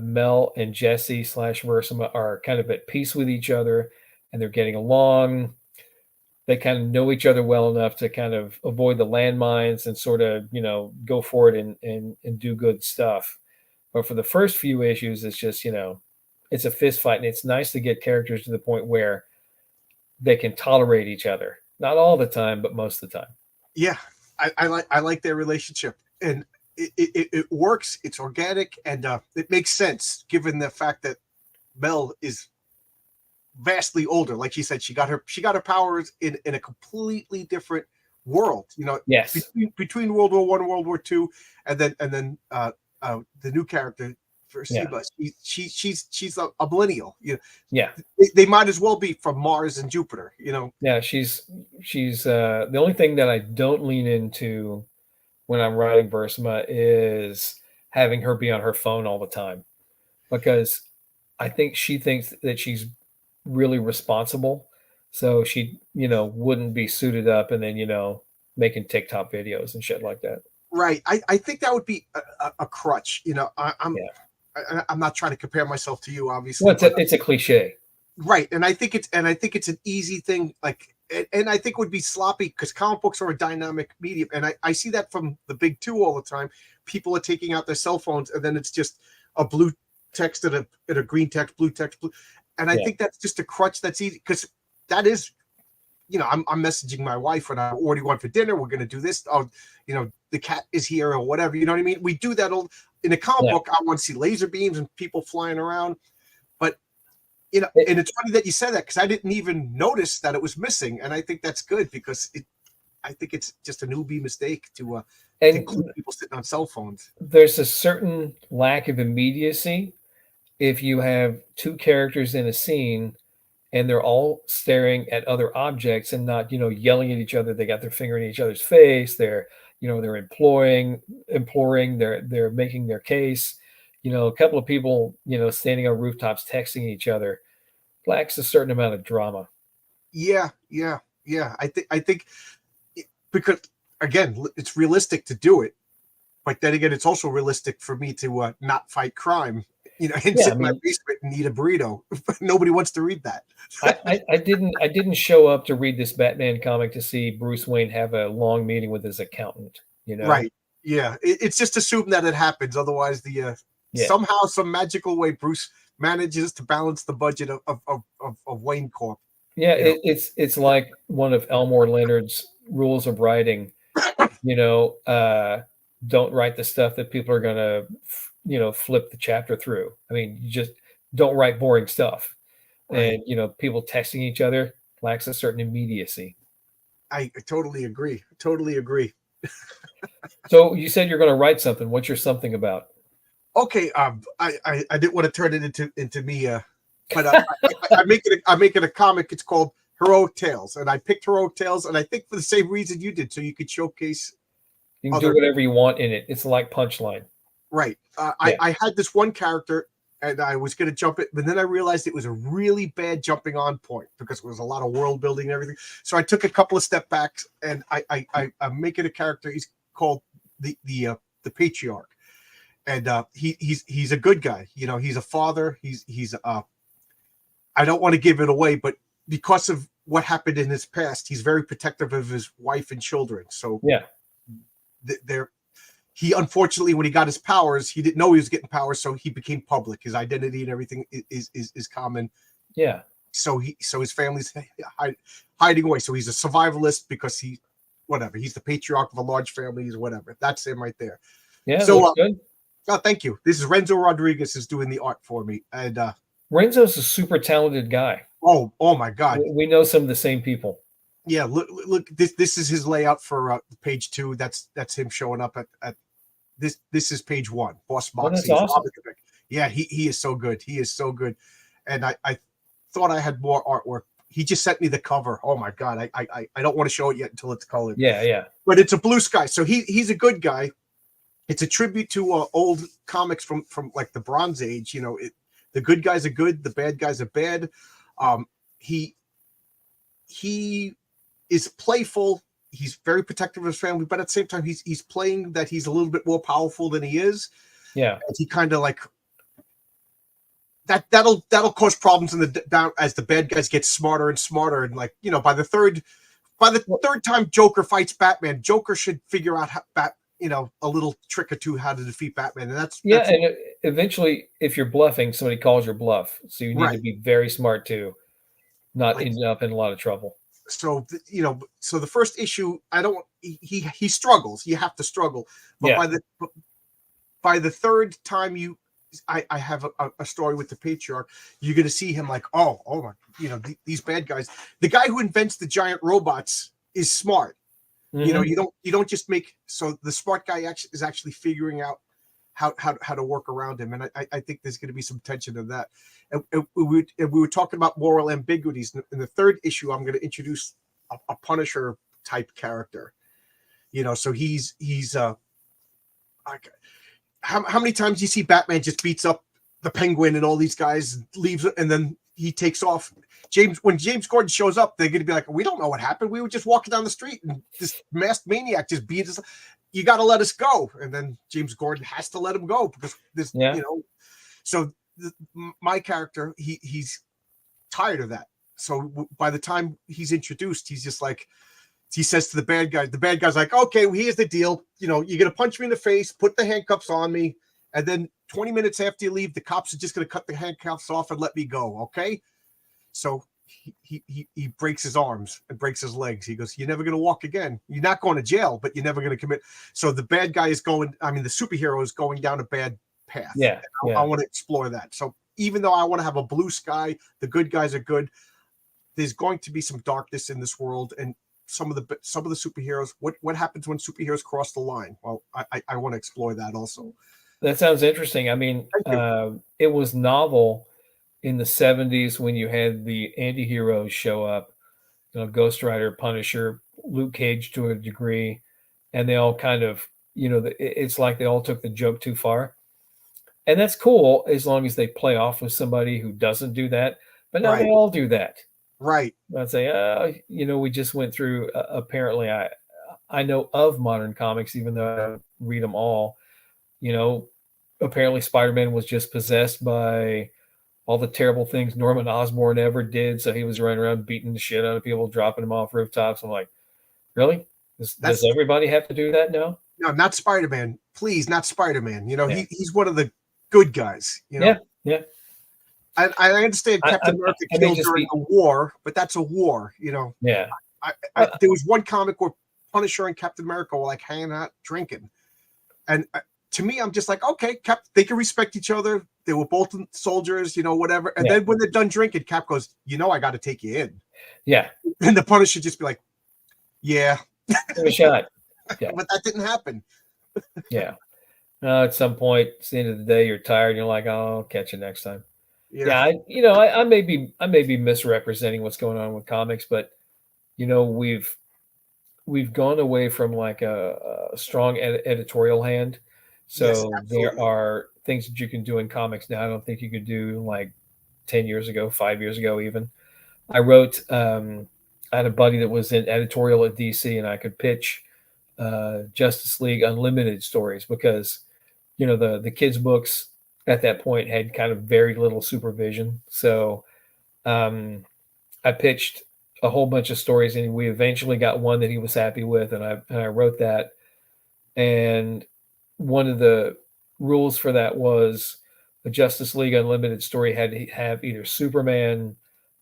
Mel and Jesse / Versama are kind of at peace with each other, and they're getting along. They kind of know each other well enough to kind of avoid the landmines and sort of, go for it and do good stuff. But for the first few issues, it's just, it's a fist fight. And it's nice to get characters to the point where they can tolerate each other. Not all the time, but most of the time. Yeah, I like their relationship. And it works. It's organic, and it makes sense given the fact that Mel is vastly older. Like she said, she got her powers in a completely different world. Yes. Between World War I and World War II, and then the new character for Siba, she's a millennial. Yeah. They might as well be from Mars and Jupiter. Yeah, she's the only thing that I don't lean into when I'm writing Versama is having her be on her phone all the time, because I think she thinks that she's really responsible. So she, wouldn't be suited up and then, making TikTok videos and shit like that. Right. I think that would be a crutch. I'm not trying to compare myself to you, obviously. Well, it's a cliche. Right. And I think it's an easy thing. Like, and I think it would be sloppy because comic books are a dynamic medium. And I see that from the big two all the time. People are taking out their cell phones, and then it's just a blue text and a green text, blue text, blue. And I think that's just a crutch that's easy because that is, I'm messaging my wife when I'm already going for dinner. We're going to do this. Oh, the cat is here or whatever. You know what I mean? We do that all in a comic book. I want to see laser beams and people flying around. But, and it's funny that you said that because I didn't even notice that it was missing. And I think that's good because I think it's just a newbie mistake to include people sitting on cell phones. There's a certain lack of immediacy if you have two characters in a scene and they're all staring at other objects and not, yelling at each other. They got their finger in each other's face. They're imploring, they're making their case. A couple of people, standing on rooftops texting each other lacks a certain amount of drama. Yeah. I think because again, it's realistic to do it, but then again, it's also realistic for me to not fight crime. And sit in my basement and eat a burrito. Nobody wants to read that. I didn't show up to read this Batman comic to see Bruce Wayne have a long meeting with his accountant. Right? Yeah. It's just assumed that it happens. Otherwise, somehow, some magical way, Bruce manages to balance the budget of Wayne Corp. Yeah, it's like one of Elmore Leonard's rules of writing. Don't write the stuff that people are gonna flip the chapter through. I mean, you just don't write boring stuff. Right. And people texting each other lacks a certain immediacy. I totally agree. So you said you're going to write something. What's your something about? Okay. I didn't want to turn it into me. But I'm making a comic. It's called Heroic Tales, and I picked Heroic Tales, and I think for the same reason you did, so you could showcase You can do other whatever you want in it. It's like Punchline. right. Yeah. I had this one character and I was going to jump it, but then I realized it was a really bad jumping on point because it was a lot of world building and everything. So I took a couple of step backs and I'm making a character. He's called the patriarch, and he's a good guy. You know, he's a father. He's I don't want to give it away, but because of what happened in his past, he's very protective of his wife and children. So Yeah. they're he unfortunately when he got his powers he didn't know he was getting powers, so he became public. His identity and everything is common. Yeah. So his family's hiding away, so he's a survivalist because he's the patriarch of a large family. He's whatever. That's him right there. Yeah. So Looks good. oh, thank you. This is Renzo Rodriguez is doing the art for me. And Renzo's a super talented guy. oh my god. We know some of the same people. Yeah, look, this is his layout for page 2. That's him showing up at this is page 1. Boss that's Moxie. awesome. Yeah, he is so good. He is so good. And I thought I had more artwork. He just sent me the cover. Oh my god. I don't want to show it yet until it's colored. Yeah, yeah. But it's a blue sky. So he's a good guy. It's a tribute to old comics from like the Bronze Age. You know, the good guys are good, the bad guys are bad. He is playful. He's very protective of his family, but at the same time, he's playing that he's a little bit more powerful than he is. Yeah. And he kind of like that'll cause problems in the down as the bad guys get smarter and smarter. And like, you know, by the third time Joker fights Batman, Joker should figure out a little trick or two how to defeat Batman. And that's and eventually, if you're bluffing, somebody calls your bluff. So you need to be very smart to not end up in a lot of trouble. So so the first issue, he struggles. You have to struggle, but by the third time I have a story with the patriarch, you're going to see him like, oh my, these bad guys. The guy who invents the giant robots is smart. Mm-hmm. You know, you don't just make. So the smart guy is actually figuring out how to work around him, and I think there's going to be some tension in that. And we were talking about moral ambiguities. In the third issue, I'm going to introduce a Punisher type character. You know, so he's how many times do you see Batman just beats up the Penguin and all these guys, leaves, and then he takes off. When James Gordon shows up, they're going to be like, we don't know what happened. We were just walking down the street and this masked maniac just beat us. You got to let us go. And then James Gordon has to let him go because so my character, he's tired of that. So by the time he's introduced, he's just like, he says to the bad guy's like, okay, well, here's the deal. You know, you're going to punch me in the face, put the handcuffs on me. And then 20 minutes after you leave, the cops are just going to cut the handcuffs off and let me go. Okay. So he breaks his arms and breaks his legs. He goes, you're never going to walk again. You're not going to jail, but you're never going to commit. So the bad guy the superhero is going down a bad path. Yeah. I want to explore that. So even though I want to have a blue sky, the good guys are good. There's going to be some darkness in this world, and some of the superheroes. What happens when superheroes cross the line? Well, I want to explore that also. That sounds interesting. I mean, it was novel in the 70s when you had the anti-heroes show up, Ghost Rider, Punisher, Luke Cage to a degree, and they all kind of, it's like they all took the joke too far. And that's cool as long as they play off with somebody who doesn't do that. But now they all do that. Right. I'd say, we just went through, apparently, I know of modern comics, even though I don't read them all. Apparently Spider-Man was just possessed by all the terrible things Norman Osborn ever did. So he was running around beating the shit out of people, dropping them off rooftops. I'm like, really? Does everybody have to do that now? No, not Spider-Man. Please, not Spider-Man. He's one of the good guys. Yeah. I understand Captain America killed during a war, but that's a war. Yeah. There was one comic where Punisher and Captain America were like hanging out drinking, and to me, I'm just like, okay, Cap, they can respect each other. They were both soldiers, whatever. And then when they're done drinking, Cap goes, I got to take you in. Yeah. And the Punisher just be like, yeah. Give a shot. Yeah. But that didn't happen. Yeah. At some point, it's the end of the day, you're tired. And you're like, oh, I'll catch you next time. Yeah. I may be misrepresenting what's going on with comics, but we've we've gone away from like a strong editorial hand. Yes, So there absolutely. are things that you can do in comics now I don't think you could do like 10 years ago, 5 years ago, even. I wrote, I had a buddy that was in editorial at DC, and I could pitch Justice League Unlimited stories because, the kids' books at that point had kind of very little supervision. So um, I pitched a whole bunch of stories, and we eventually got one that he was happy with, and I wrote that. And one of the rules for that was the Justice League Unlimited story had to have either Superman,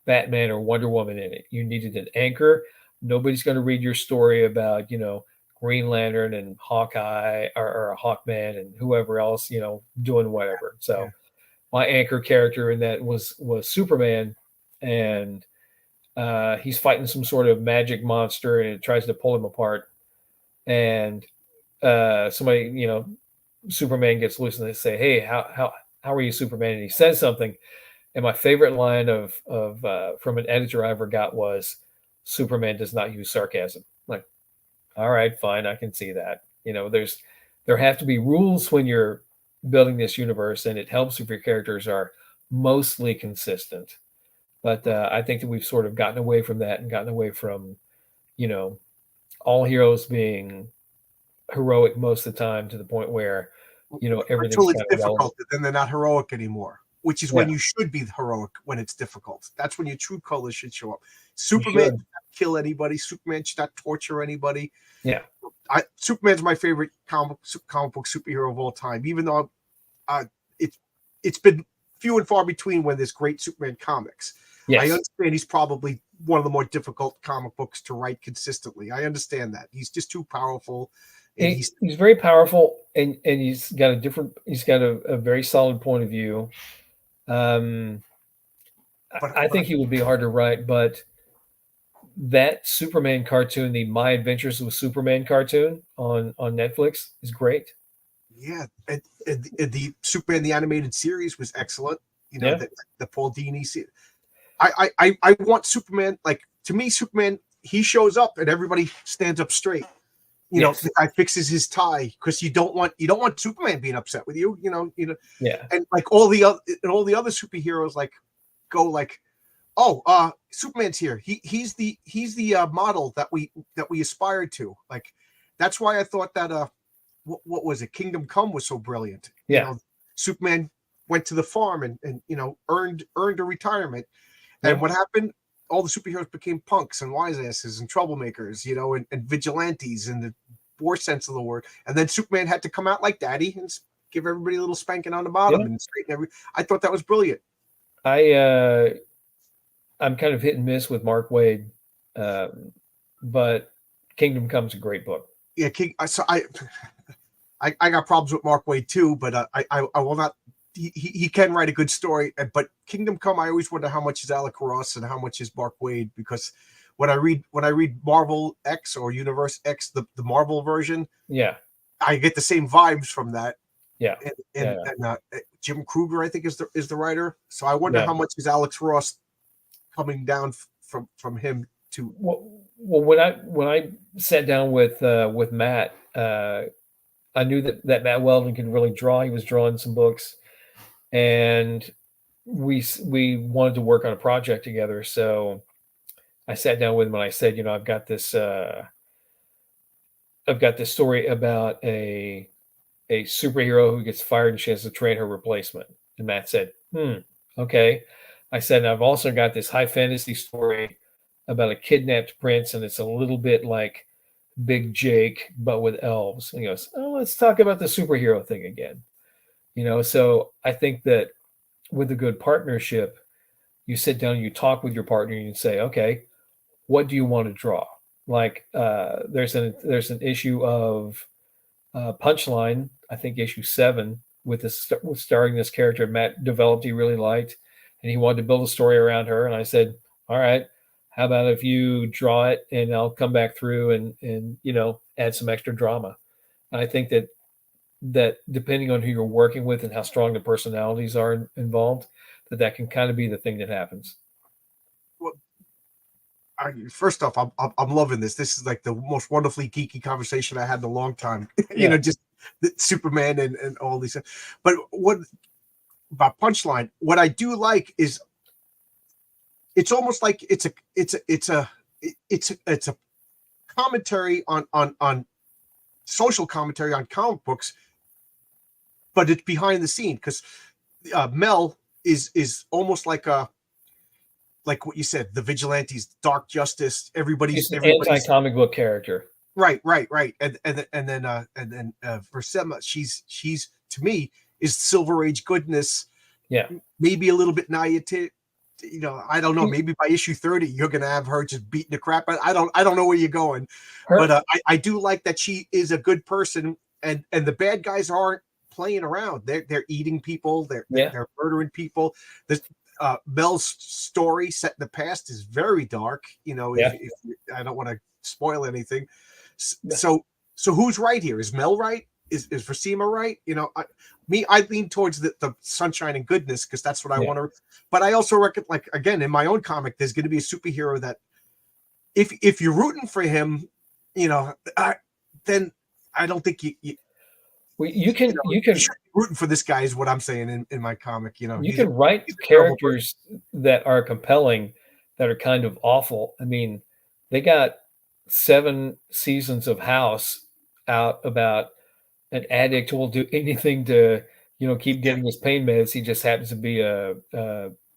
Batman, or Wonder Woman in it. You needed an anchor. Nobody's going to read your story about, Green Lantern and Hawkeye or Hawkman and whoever else, doing whatever. Yeah. So my anchor character in that was Superman, and he's fighting some sort of magic monster, and it tries to pull him apart. And somebody, Superman gets loose, and they say, "Hey, how are you, Superman?" And he says something. And my favorite line of from an editor I ever got was, "Superman does not use sarcasm." Like, all right, fine, I can see that. There have to be rules when you're building this universe, and it helps if your characters are mostly consistent. But I think that we've sort of gotten away from that and gotten away from, you know, all heroes being heroic most of the time to the point where, everything's Until it's kind of relevant. difficult, then they're not heroic anymore. Which is Yeah, when you should be heroic when it's difficult. That's when your true colors should show up. you Superman should should. not kill anybody. Superman should not torture anybody. Yeah, Superman's my favorite comic book superhero of all time. Even though uh, it's it's been few and far between when there's great Superman comics. I yes. understand he's probably one of the more difficult comic books to write consistently. I understand that he's just too powerful, and He's very powerful, and he's got a very solid point of view. Um, I but think he would be hard to write, but that Superman cartoon, the My Adventures with Superman cartoon on Netflix, is great. yeah, and the Superman the animated series was excellent. You know, Yeah, the Paul Dini series. I want Superman, like, to me, Superman, he shows up and everybody stands up straight. yes, The guy fixes his tie because you don't want Superman being upset with you. yeah, And like all the other superheroes like go like, oh, Superman's here. He's the model that we aspired to. Like, that's why I thought that what was it? Kingdom Come was so brilliant. yeah, Superman went to the farm and earned a retirement. And yeah. what happened? All the superheroes became punks and wise asses and troublemakers, and vigilantes in the worst sense of the word. And then Superman had to come out like daddy and give everybody a little spanking on the bottom Yeah. and straighten every. I thought that was brilliant. I I'm kind of hit and miss with Mark Wade, but Kingdom Come's a great book. Yeah, I got problems with Mark Wade too, but I will not. He can write a good story, but Kingdom Come, I always wonder how much is Alec Ross and how much is Mark Wade, because when I read Marvel X or Universe X, the Marvel version, Yeah, I get the same vibes from that. yeah, And yeah, Jim Kruger, I think, is the writer. So I wonder yeah. how much is Alex Ross coming down from him to. Well, when I sat down with Matt, I knew that Matt Weldon could really draw. He was drawing some books, and we wanted to work on a project together. So I sat down with him and I said, I've got this story about a superhero who gets fired and she has to train her replacement. And Matt said, okay. I said, I've also got this high fantasy story about a kidnapped prince, and it's a little bit like Big Jake, but with elves. And he goes, oh, let's talk about the superhero thing again. So I think that with a good partnership, you sit down, you talk with your partner, and you say, okay, what do you want to draw? Like there's an issue of Punchline, I think issue 7, with starring this character Matt developed, he really liked, and he wanted to build a story around her. And I said, all right, how about if you draw it and I'll come back through and add some extra drama. And I think that depending on who you're working with and how strong the personalities are involved, that can kind of be the thing that happens. Well, first off, I'm loving this. This is like the most wonderfully geeky conversation I had in a long time. Yeah. Just Superman and all these. But what about Punchline? What I do like is it's almost like it's a commentary on social commentary on comic books, but it's behind the scene because Mel is almost like what you said, the vigilantes, dark justice, He's an everybody's anti-comic book character. right, and then Versema, she's to me is Silver Age goodness, Yeah. maybe a little bit naivete. I don't know. Maybe by issue 30, you're gonna have her just beating the crap out. I don't know where you're going, but I do like that she is a good person, and the bad guys aren't playing around. They're eating people. They're murdering people. This Mel's story set in the past is very dark. If I don't want to spoil anything. So who's right here? Is Mel right? Is Versema right? I lean towards the sunshine and goodness because that's what I want to. But I also reckon, like again, in my own comic, there's going to be a superhero that, if you're rooting for him, then I don't think you can rooting for this guy is what I'm saying in my comic. You can write characters that are compelling, that are kind of awful. I mean, they got 7 seasons of House out about an addict who will do anything to, keep getting his pain meds. He just happens to be a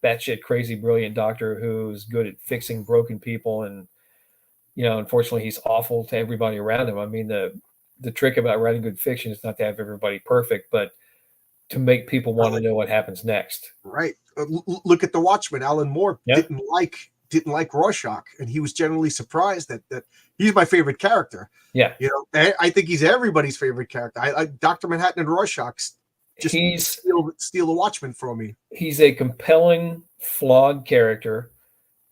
batshit crazy, brilliant doctor who's good at fixing broken people. And, unfortunately, he's awful to everybody around him. I mean, the trick about writing good fiction is not to have everybody perfect, but to make people want to know what happens next. Right. Look at The Watchmen. Alan Moore didn't like Rorschach, and he was generally surprised that he's my favorite character. Yeah. I think he's everybody's favorite character. I Dr. Manhattan and Rorschach just steal the Watchmen from me. He's a compelling, flawed character,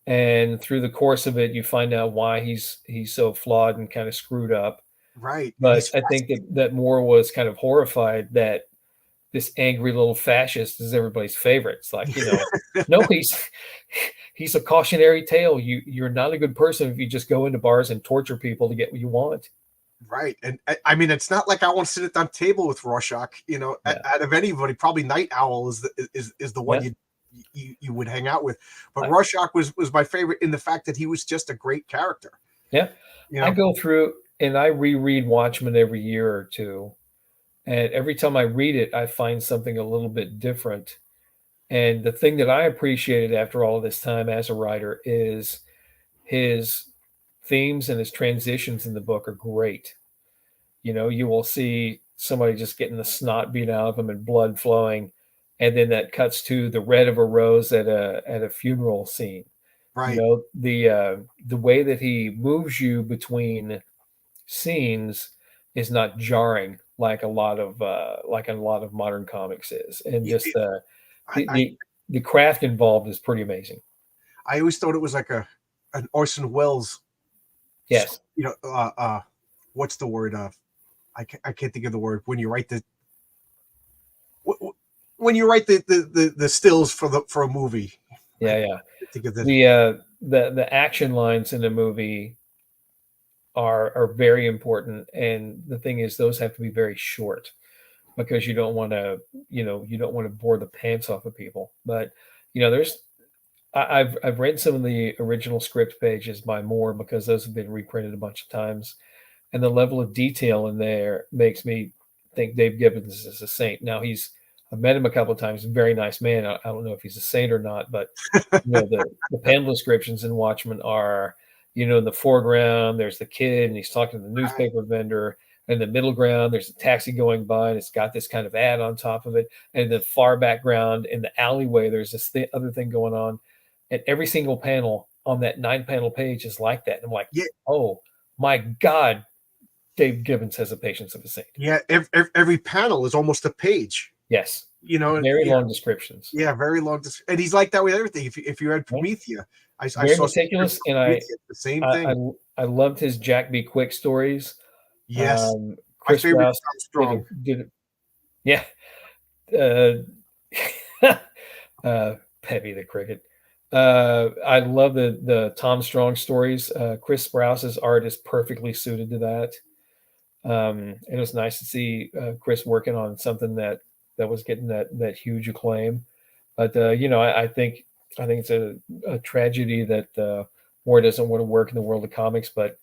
and through the course of it, you find out why he's so flawed and kind of screwed up. Right. But I think that Moore was kind of horrified that this angry little fascist is everybody's favorite. It's like, no, he's a cautionary tale. You're not a good person if you just go into bars and torture people to get what you want. Right. And I mean, it's not like I want to sit at the table with Rorschach. Out of anybody, probably Night Owl is the one you would hang out with. But Rorschach was my favorite in the fact that he was just a great character. Yeah. I go through and I reread Watchmen every year or two. And every time I read it, I find something a little bit different. And the thing that I appreciated after all of this time as a writer is his themes and his transitions in the book are great. You will see somebody just getting the snot beat out of them and blood flowing. And then that cuts to the red of a rose at a funeral scene. Right. The way that he moves you between scenes is not jarring like a lot of modern comics is, and just the craft involved is pretty amazing. I always thought it was like an Orson Welles. Yes. What's the word? I can't think of the word when you write the stills for a movie. Yeah. Think of the action lines in the movie are very important, and the thing is, those have to be very short because you don't want to bore the pants off of people. But I've read some of the original script pages by Moore because those have been reprinted a bunch of times, and the level of detail in there makes me think Dave Gibbons is a saint. Now I've met him a couple of times, very nice man. I don't know if he's a saint or not, but the panel descriptions in Watchmen are, in the foreground, there's the kid and he's talking to the newspaper vendor. In the middle ground, there's a taxi going by and it's got this kind of ad on top of it. And in the far background, in the alleyway, there's this other thing going on. And every single panel on that 9-panel page is like that. And I'm like, oh my God, Dave Gibbons has the patience of a saint. Yeah, every panel is almost a page. Yes. Very long descriptions. Yeah, very long. And he's like that with everything. If you read Promethea, I very saw meticulous, and the same thing. I loved his Jack B. Quick stories. Yes, Chris my favorite Rouse Strong. Yeah. Peppy the Cricket. I love the Tom Strong stories. Chris Sprouse's art is perfectly suited to that. And it was nice to see Chris working on something that was getting that huge acclaim. But I think it's a tragedy that Moore doesn't want to work in the world of comics. But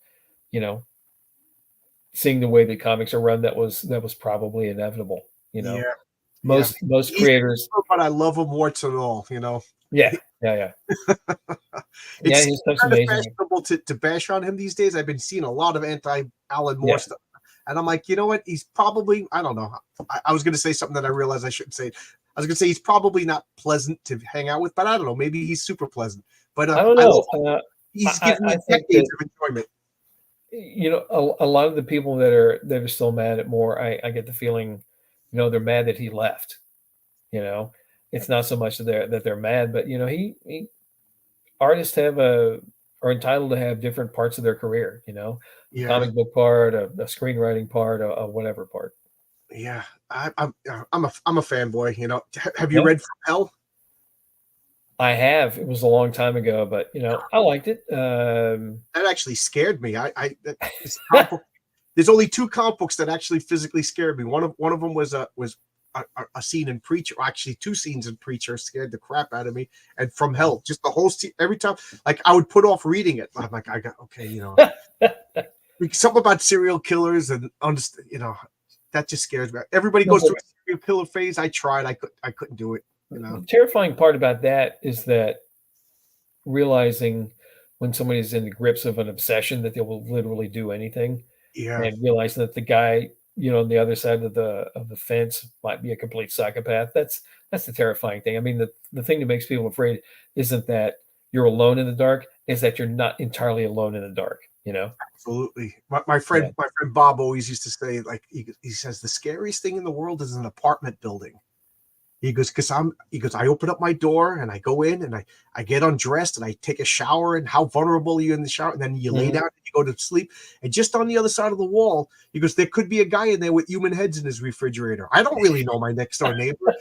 you know, seeing the way that comics are run, that was probably inevitable. You know, Yeah, yeah. most He's, creators, but I love him warts and all. You know, yeah, yeah, yeah, yeah. it's His stuff's kind of amazing. fashionable to bash on him these days. I've been seeing a lot of anti Alan Moore Yeah, stuff, and I'm like, you know what? He's probably, I don't know. I was going to say something that I realized I shouldn't say. I was going to say he's probably not pleasant to hang out with, but I don't know. Maybe he's super pleasant. But I don't I love know. him. He's given I me think decades that of enjoyment. a lot of the people that are still mad at Moore, I get the feeling, they're mad that he left. You know, it's not so much that they're mad, but he artists are entitled to have different parts of their career. A Yeah, comic book part, a screenwriting part, a whatever part. yeah. I'm a fanboy. You know, have you Yeah, read From Hell? I have. It was a long time ago, but I liked it. That actually scared me. It's comic book. There's only two comic books that actually physically scared me. One of them was a scene in Preacher. Actually, two scenes in Preacher scared the crap out of me. And From Hell, just the whole scene. Every time, like I would put off reading it. I'm like, I got okay, something about serial killers and that just scares me. Everybody No, goes but through a serial killer phase. I tried. I couldn't do it. the terrifying part about that is that realizing when somebody's in the grips of an obsession that they will literally do anything, Yeah, and realizing that the guy, on the other side of the fence might be a complete psychopath. That's the terrifying thing. I mean, the thing that makes people afraid isn't that you're alone in the dark, is that you're not entirely alone in the dark. absolutely. My Yeah. friend Bob always used to say, like he says, the scariest thing in the world is an apartment building. He goes, I open up my door and I go in and I get undressed and I take a shower, and how vulnerable are you in the shower? And then you lay Mhm. down and you go to sleep. And just on the other side of the wall, he goes, there could be a guy in there with human heads in his refrigerator. I don't really know my next door neighbor,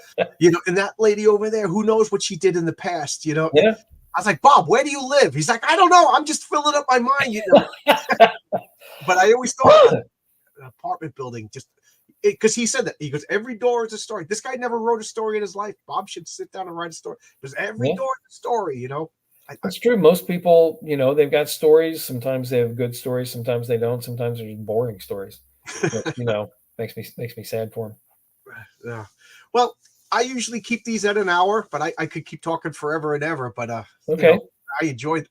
and that lady over there, who knows what she did in the past. And Yeah. I was like, Bob, where do you live? He's like, I don't know. I'm just filling up my mind. But I always thought about an apartment building, just because he said that. He goes, every door is a story. This guy never wrote a story in his life. Bob should sit down and write a story. Because every Yeah. door is a story. That's true. Most people, they've got stories. Sometimes they have good stories. Sometimes they don't. Sometimes they're just boring stories. But makes me sad for them. Yeah. Well, I usually keep these at an hour, but I could keep talking forever and ever. But Okay. I enjoyed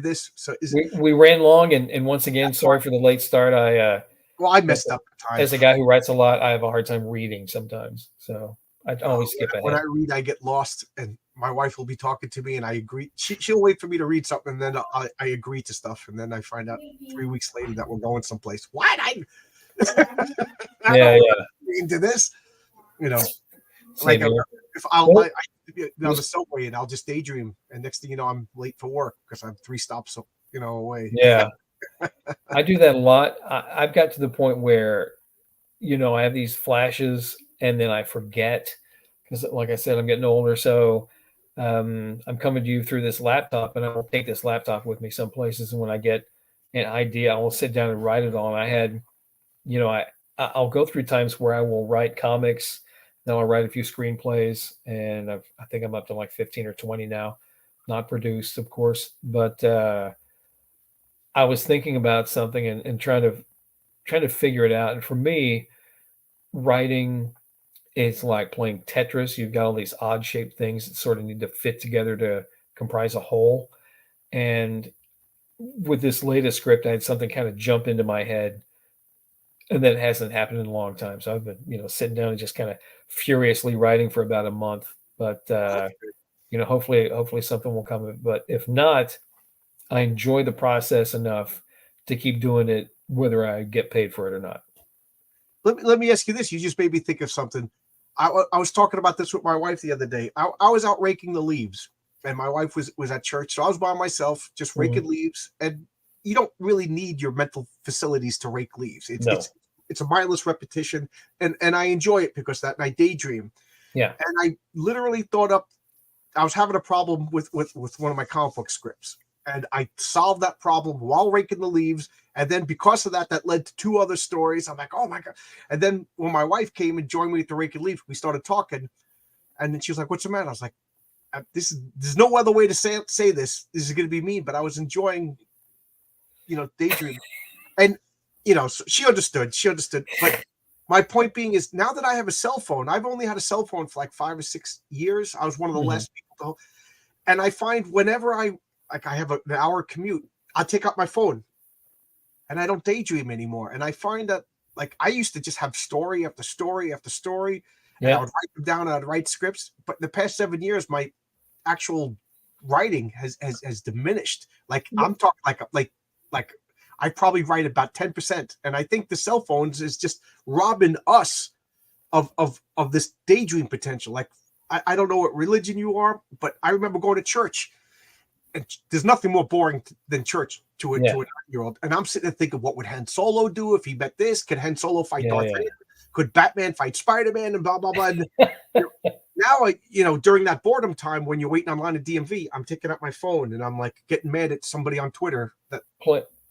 this. So We ran long, and once again, sorry for the late start. I messed up the time. As a guy who writes a lot, I have a hard time reading sometimes, so I always skip When ahead. I read, I get lost, and my wife will be talking to me, and I agree. She'll wait for me to read something, and then I agree to stuff, and then I find out 3 weeks later that we're going someplace. What I Yeah, don't yeah. into this, Same like here. if I'll Well, be on the subway and I'll just daydream, and next thing you know, I'm late for work because I'm 3 stops away. yeah, I do that a lot. I've got to the point where I have these flashes, and then I forget because, like I said, I'm getting older. So I'm coming to you through this laptop, and I will take this laptop with me some places. And when I get an idea, I will sit down and write it on. I'll go through times where I will write comics, then I'll write a few screenplays, and I think I'm up to like 15 or 20 now, not produced, of course. But I was thinking about something and trying to figure it out. And for me, writing is like playing Tetris. You've got all these odd shaped things that sort of need to fit together to comprise a whole. And with this latest script, I had something kind of jump into my head, and that hasn't happened in a long time. So I've been, sitting down and just kind of furiously writing for about a month. But hopefully something will come of it. But if not, I enjoy the process enough to keep doing it, whether I get paid for it or not. Let me ask you this. You just made me think of something. I was talking about this with my wife the other day. I was out raking the leaves, and my wife was at church, so I was by myself just Mhm. raking leaves. And you don't really need your mental facilities to rake leaves. It's No. it's a mindless repetition, and I enjoy it because that, and I daydream. Yeah. And I literally thought up I was having a problem with one of my comic book scripts, and I solved that problem while raking the leaves. And then because of that, that led to 2 other stories. I'm like, oh my god! And then when my wife came and joined me at the raking leaves, we started talking, and then she was like, "What's the matter?" I was like, There's no other way to say this. This is going to be mean, but I was enjoying, daydreaming, and so she understood. She understood, but my point being is now that I have a cell phone, I've only had a cell phone for like 5 or 6 years. I was one of the last people and I find whenever I have an hour commute, I take out my phone and I don't daydream anymore. And I find that like I used to just have story after story after story, and I would write them down and I'd write scripts. But in the past 7 years, my actual writing has diminished. Like I'm talking like I probably write about 10%. And I think the cell phones is just robbing us of this daydream potential. Like I don't know what religion you are, but I remember going to church, and there's nothing more boring than church to a 9-year-old. And I'm sitting there thinking, what would Han Solo do if he met this? Could Han Solo fight Darth Vader? Could Batman fight Spider-Man? And blah blah blah. And, now, during that boredom time when you're waiting online at DMV, I'm taking out my phone and I'm like getting mad at somebody on Twitter that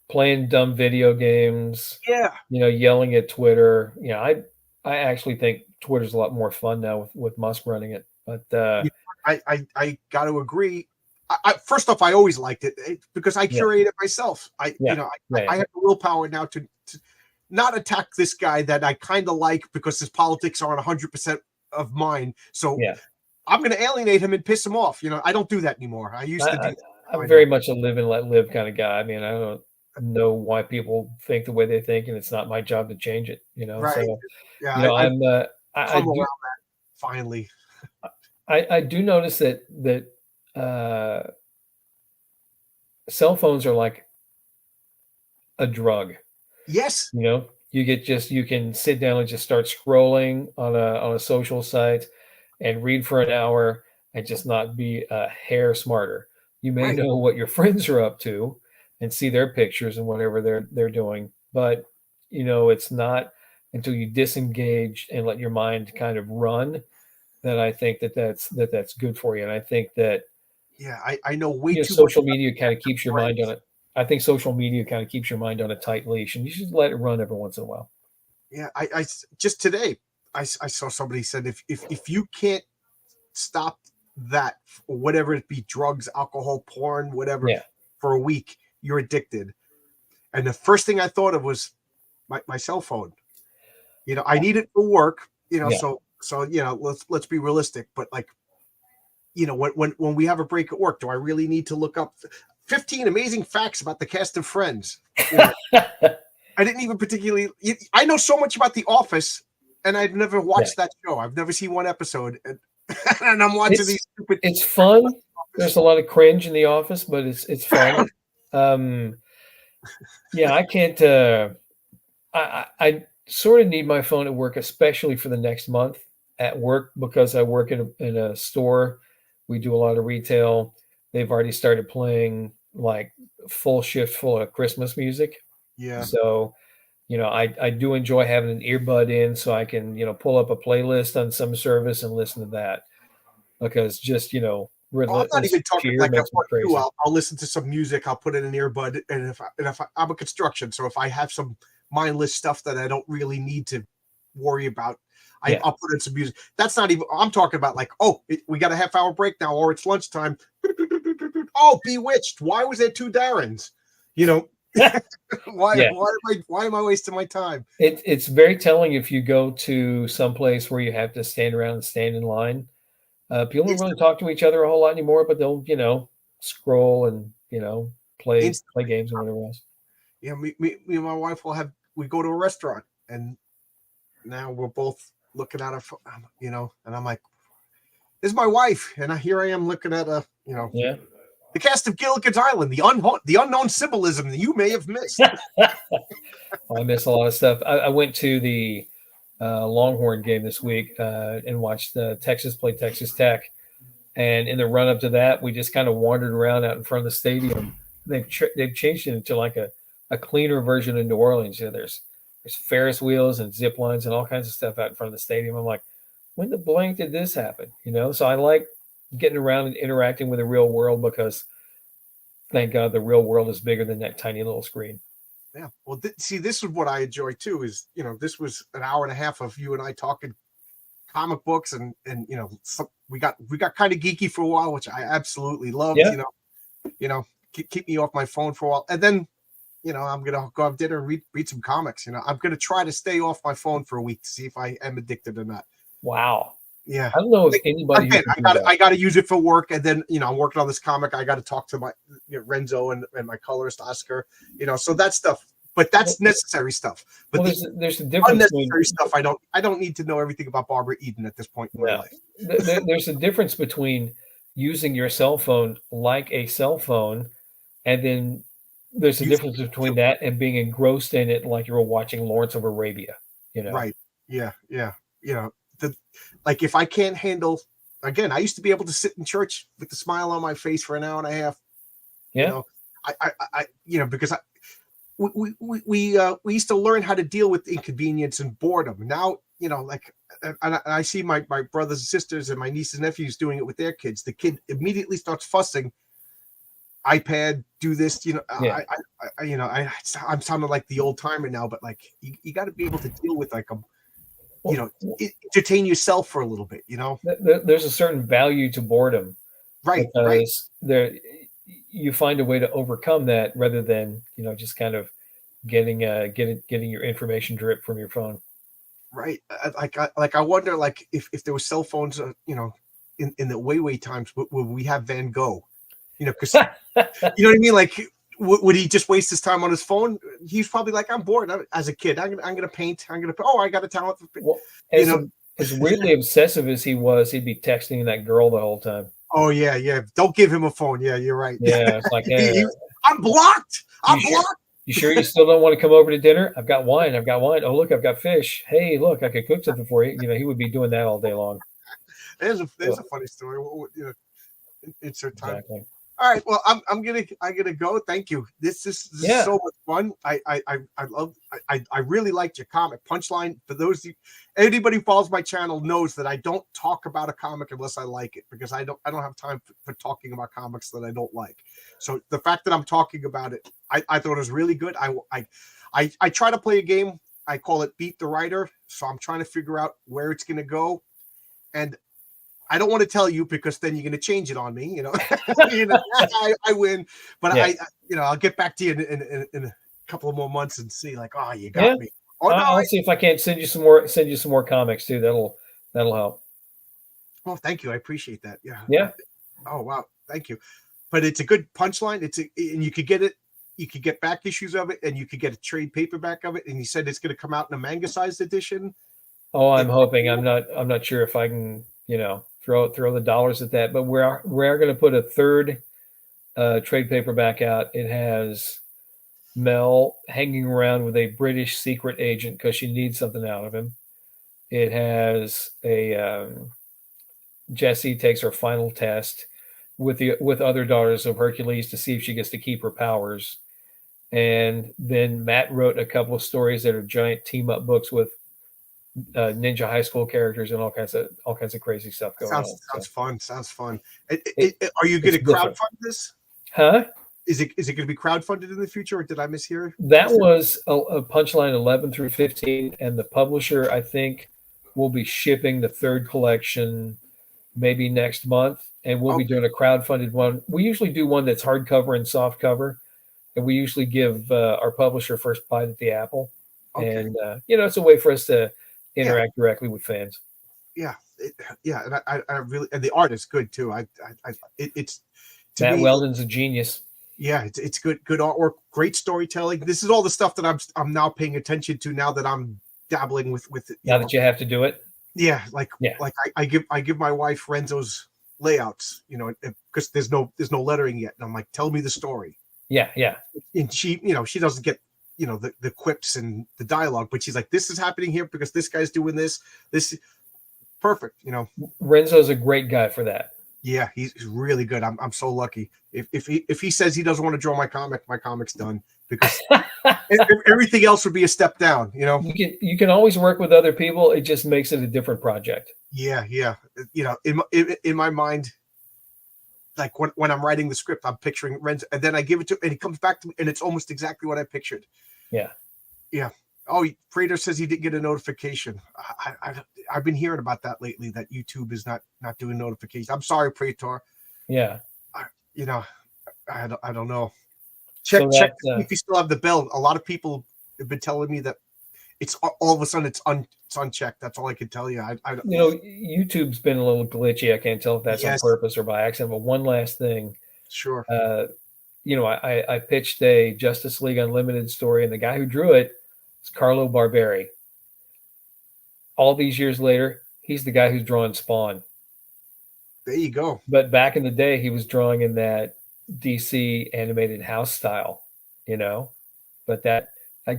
playing dumb video games. Yeah. Yelling at Twitter. I actually think Twitter's a lot more fun now with Musk running it. But I got to agree. First off, I always liked it because I curate it myself. I have the willpower now to not attack this guy that I kind of like because his politics aren't 100% of mine. So I'm going to alienate him and piss him off. I don't do that anymore. I used to do that. I'm very much a live and let live kind of guy. I mean, I don't know why people think the way they think, and it's not my job to change it. Right. So, I do around that finally. I do notice that cell phones are like a drug. Yes. You can sit down and just start scrolling on a social site and read for an hour and just not be a hair smarter. You may know what your friends are up to and see their pictures and whatever they're doing, but it's not until you disengage and let your mind kind of run that I think that's good for you. And I think that I know way too social media kind of keeps your mind on it. I think social media kind of keeps your mind on a tight leash, and you should let it run every once in a while. Yeah, I just today I saw somebody said if you can't stop that, whatever it be, drugs, alcohol, porn, whatever, for a week, you're addicted. And the first thing I thought of was my cell phone. I need it for work. So let's be realistic. But like, when we have a break at work, do I really need to look up 15 amazing facts about the cast of Friends? I didn't even particularly. I know so much about The Office, and I've never watched that show. I've never seen one episode, and I'm watching these stupid. It's fun. There's a lot of cringe in The Office, but it's fun. I can't. I sort of need my phone at work, especially for the next month at work, because I work in a store. We do a lot of retail. They've already started playing like full shift full of Christmas music. Yeah. So, I do enjoy having an earbud in so I can, pull up a playlist on some service and listen to that, because just, I'm not even talking like I'll listen to some music. I'll put in an earbud, and if I'm a construction, so if I have some mindless stuff that I don't really need to worry about, I'll put in some music. That's not even. I'm talking about like, we got a half-hour break now, or it's lunchtime. Oh, Bewitched. Why was there 2 Darrens? Why am I wasting my time? It's very telling if you go to some place where you have to stand around and stand in line. People don't really talk to each other a whole lot anymore, but they'll scroll and play games and whatever else. Yeah, me and my wife we go to a restaurant, and now we're both looking at our phone, and I'm like, this is my wife, and here I am looking at the cast of Gilligan's Island, the unknown symbolism that you may have missed. I miss a lot of stuff. I went to the Longhorn game this week and watched Texas play Texas Tech, and in the run up to that, we just kind of wandered around out in front of the stadium. They've changed it into like a cleaner version of New Orleans. There's Ferris wheels and zip lines and all kinds of stuff out in front of the stadium. I'm like, when the blank did this happen? So I like getting around and interacting with the real world, because thank God the real world is bigger than that tiny little screen. Yeah. Well, see, this is what I enjoy too. Is this was an hour and a half of you and I talking comic books, and we got kind of geeky for a while, which I absolutely loved. Yeah. Keep me off my phone for a while, and then I'm gonna go have dinner and read some comics. I'm gonna try to stay off my phone for a week to see if I am addicted or not. Wow. Yeah. I don't know if anybody. Again, I got to use it for work, and then I'm working on this comic. I got to talk to my Renzo and my colorist Oscar. So that stuff, but that's necessary stuff. But there's a difference. Unnecessary stuff. I don't need to know everything about Barbara Eden at this point in my life. There's a difference between using your cell phone like a cell phone, and then there's a difference between that and being engrossed in it like you were watching Lawrence of Arabia. Right? Yeah. Like if I can't handle, again, I used to be able to sit in church with the smile on my face for an hour and a half. Yeah. Because we used to learn how to deal with inconvenience and boredom. Now, and I see my brothers and sisters and my nieces and nephews doing it with their kids. The kid immediately starts fussing. iPad, do this, I'm sounding like the old timer now, but like you got to be able to deal with like entertain yourself for a little bit. There's a certain value to boredom, right? Because you find a way to overcome that rather than just kind of getting your information drip from your phone. Right. I wonder, like if there were cell phones, in the way times, would we have Van Gogh? Because you know what I mean. Like, would he just waste his time on his phone? He's probably like, I'm bored. As a kid, I'm gonna paint. I got a talent for paint. Well, as weirdly obsessive as he was, he'd be texting that girl the whole time. Oh yeah. Don't give him a phone. Yeah, you're right. Yeah, it's like, I'm blocked. I'm blocked. You sure you still don't want to come over to dinner? I've got wine. Oh, look, I've got fish. Hey, look, I could cook something for you. He would be doing that all day long. There's a funny story. Insert time. Exactly. All right. Well, I'm gonna go. Thank you. This is so much fun. I really liked your comic Punchline. For those anybody who follows my channel knows that I don't talk about a comic unless I like it, because I don't have time for talking about comics that I don't like. So the fact that I'm talking about it, I thought it was really good. I try to play a game. I call it Beat the Writer. So I'm trying to figure out where it's gonna go, and I don't want to tell you because then you're going to change it on me. I win, but yeah. I'll get back to you in a couple of more months and see, like, oh, you got me. Oh, no, I'll see if I can't send you some more comics too. That'll help. Oh, thank you. I appreciate that. Yeah. Yeah. Oh, wow. Thank you. But it's a good Punchline. And you could get it. You could get back issues of it, and you could get a trade paperback of it. And you said it's going to come out in a manga-sized edition. Oh, I'm hoping. I'm not sure if I can, throw the dollars at that, but we're going to put a third trade paperback out. It has Mel hanging around with a British secret agent because she needs something out of him. It has a Jessie takes her final test with other daughters of Hercules to see if she gets to keep her powers, and then Matt wrote a couple of stories that are giant team up books with ninja high school characters and all kinds of crazy stuff going on. Sounds fun. Are you going to crowdfund this? Huh? Is it going to be crowdfunded in the future, or did I mishear? That was a Punchline 11 through 15, and the publisher, I think, will be shipping the third collection maybe next month, and we'll be doing a crowdfunded one. We usually do one that's hardcover and soft cover, and we usually give our publisher first bite at the apple. Okay. And it's a way for us to interact directly with fans. Yeah. And I really, and the art is good too. It's Matt Weldon's a genius. Yeah. It's good artwork, great storytelling. This is all the stuff that I'm now paying attention to now that I'm dabbling with it. Now that you have to do it. Yeah. Like I give my wife Renzo's layouts, because there's no lettering yet. And I'm like, tell me the story. Yeah. Yeah. And she, she doesn't get, the quips and the dialogue, but she's like, this is happening here because this guy's doing this perfect. Renzo's a great guy for that. Yeah, he's really good. I'm so lucky. If he says he doesn't want to draw my comic's done, because everything else would be a step down. You can always work with other people. It just makes it a different project. Yeah. In my mind, like when I'm writing the script, I'm picturing Renzo, and then I give it to, and he comes back to me, and it's almost exactly what I pictured. Yeah. Yeah. Oh, Prater says he didn't get a notification. I've been hearing about that lately, that YouTube is not doing notifications. I'm sorry, Prater. Yeah. You know, I don't know. So Check that, if you still have the bell. A lot of people have been telling me that it's all of a sudden it's unchecked. That's all I can tell you. YouTube's been a little glitchy. I can't tell if that's on Yes, purpose or by accident. But one last thing, sure. I pitched a Justice League Unlimited story, and the guy who drew it is Carlo Barberi. All these years later, he's the guy who's drawing Spawn. There you go. But back in the day, he was drawing in that DC animated house style, But that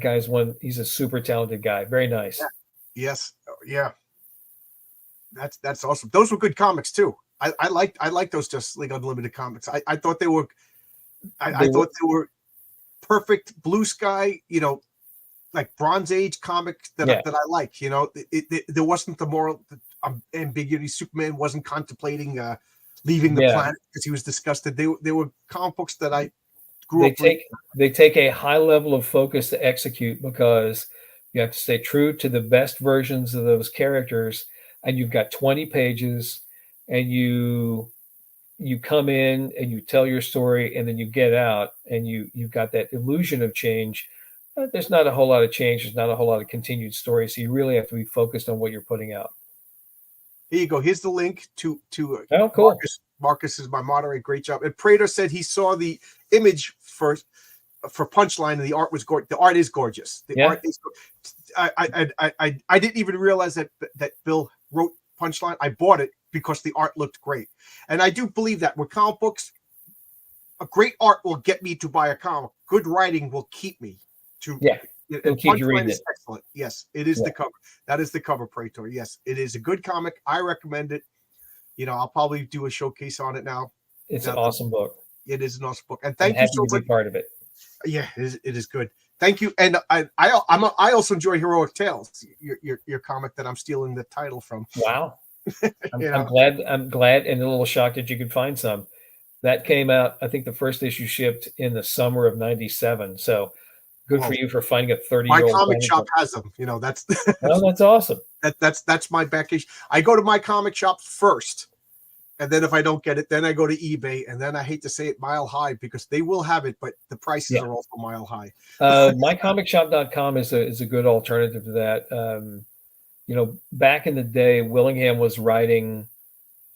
guy's he's a super talented guy. Very nice. Yeah. Yes. Yeah. That's awesome. Those were good comics too. I like those Justice League Unlimited comics. I thought they were I thought they were perfect blue sky, like Bronze Age comics that I like. There wasn't the moral ambiguity. Superman wasn't contemplating leaving the planet because he was disgusted. They were comic books that I grew up with. They take a high level of focus to execute, because you have to stay true to the best versions of those characters, and you've got 20 pages, and you come in and you tell your story, and then you get out, and you've got that illusion of change. There's not a whole lot of change. There's not a whole lot of continued story. So you really have to be focused on what you're putting out. Here you go. Here's the link to oh, cool. Marcus is my moderator. Great job. And Prater said he saw the image for Punchline, and the art was gorgeous. The art is gorgeous. Art is. I didn't even realize that Bill wrote Punchline. I bought it because the art looked great, and I do believe that with comic books, a great art will get me to buy a comic. Good writing will keep me to. Yeah. And keep you reading it. Excellent. Yes, it is the cover. That is the cover, Praetor. Yes, it is a good comic. I recommend it. I'll probably do a showcase on it now. It's an awesome book. It is an awesome book, and thank you so much. To be part of it. Yeah, it is good. Thank you, and I also enjoy Heroic Tales, your comic that I'm stealing the title from. Wow, I'm glad, and a little shocked that you could find some. That came out, I think the first issue shipped in the summer of '97. So good for you for finding a 30-year-old. My comic shop has them. That's that's awesome. That's my back issue. I go to my comic shop first, and then if I don't get it, then I go to eBay, and then I hate to say it, Mile High, because they will have it, but the prices are also mile high. MyComicShop.com is a good alternative to that. Back in the day, Willingham was writing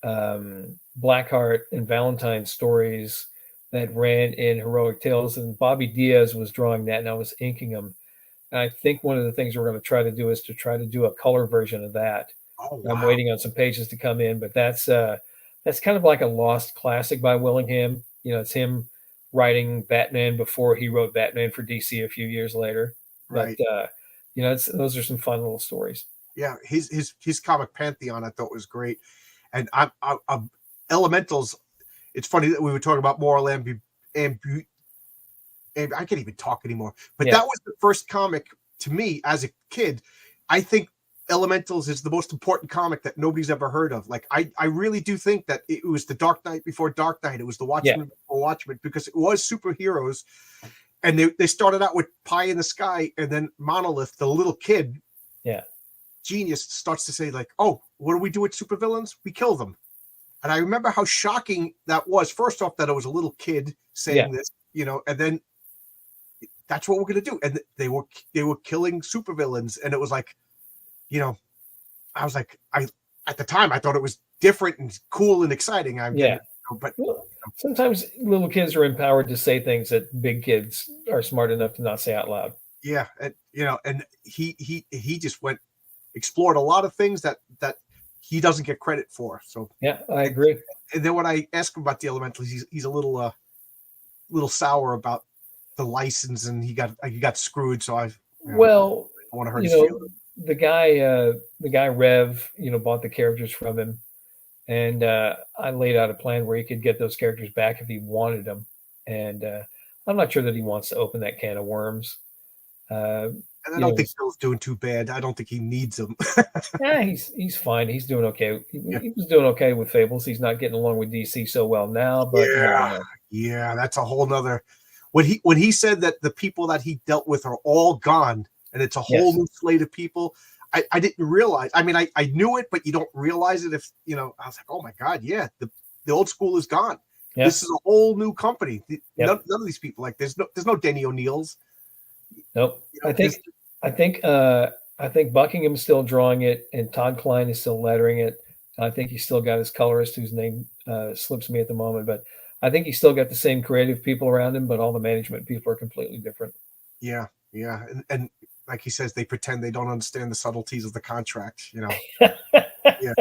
Blackheart and Valentine stories that ran in Heroic Tales, and Bobby Diaz was drawing that, and I was inking them. And I think one of the things we're going to try to do is to try to do a color version of that. Oh, wow. I'm waiting on some pages to come in, but that's kind of like a lost classic by Willingham. It's him writing Batman before he wrote Batman for DC a few years later. Right. But those are some fun little stories. Yeah, his comic Pantheon I thought was great, and I'm Elementals. It's funny that we were talking about moral and I can't even talk anymore. But that was the first comic to me as a kid. I think Elementals is the most important comic that nobody's ever heard of. Like I really do think that it was the Dark Knight before Dark Knight. It was the Watchmen before Watchmen, because it was superheroes, and they started out with Pie in the Sky, and then Monolith, the little kid, genius, starts to say like, "Oh, what do we do with supervillains? We kill them." And I remember how shocking that was. First off, that it was a little kid saying this, and then that's what we're going to do. And they were killing supervillains, and it was like, I was like, at the time I thought it was different and cool and exciting. But sometimes little kids are empowered to say things that big kids are smart enough to not say out loud. Yeah, and and he just explored a lot of things that he doesn't get credit for. So yeah, I agree. And then when I ask him about the Elementals, he's a little sour about the license, and he got screwed. So I want to hurt his feelings. The guy Rev, bought the characters from him, and I laid out a plan where he could get those characters back if he wanted them. And I'm not sure that he wants to open that can of worms. And I you don't know, think Bill's doing too bad. I don't think he needs them. yeah, he's fine. He's doing okay. Yeah. He was doing okay with Fables. He's not getting along with DC so well now, but you never Yeah, know. yeah, that's a whole nother. When he said that the people that he dealt with are all gone and it's a whole Yes. new slate of people, I didn't realize. I mean, I knew it, but you don't realize it if I was like, oh my god, yeah, the old school is gone. Yeah. This is a whole new company. Yep. None of these people, like there's no Denny O'Neills. Nope. I think Buckingham's still drawing it, and Todd Klein is still lettering it. I think he's still got his colorist, whose name slips me at the moment, but I think he's still got the same creative people around him, but all the management people are completely different. Yeah, yeah, and like he says, they pretend they don't understand the subtleties of the contract. Yeah.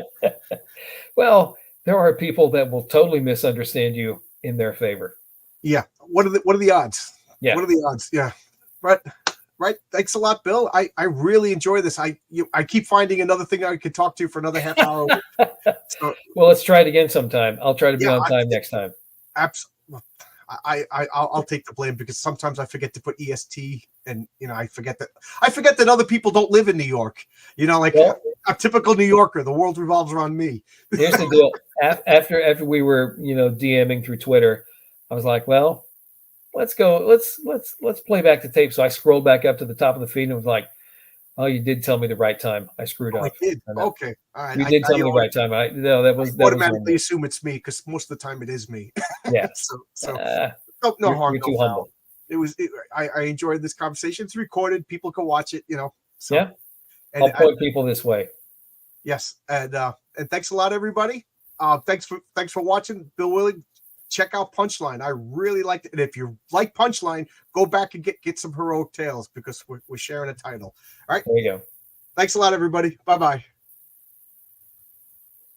Well, there are people that will totally misunderstand you in their favor. Yeah. What are the odds? Yeah. What are the odds? Yeah. Right. Thanks a lot, Bill. I really enjoy this. I keep finding another thing I could talk to for another half hour. So, Well, let's try it again sometime. I'll try to be on time next time. Absolutely. I'll take the blame because sometimes I forget to put EST, and I forget that other people don't live in New York. Well, a typical New Yorker, the world revolves around me. Here's the deal. After we were DMing through Twitter, I was like, well, let's go. Let's play back the tape. So I scrolled back up to the top of the feed and was like, oh, you did tell me the right time. I screwed up. I did. Okay. All right. You did tell me the right time. That was automatically assume it's me because most of the time it is me. Yeah. so no harm, you're too no foul. humble. I enjoyed this conversation. It's recorded. People can watch it. So, yeah. And I'll point people this way. Yes, and thanks a lot, everybody. Thanks for watching, Bill Willie. Check out Punchline. I really liked it. And if you like Punchline, go back and get some Heroic Tales because we're sharing a title. All right. There you go. Thanks a lot, everybody. Bye-bye.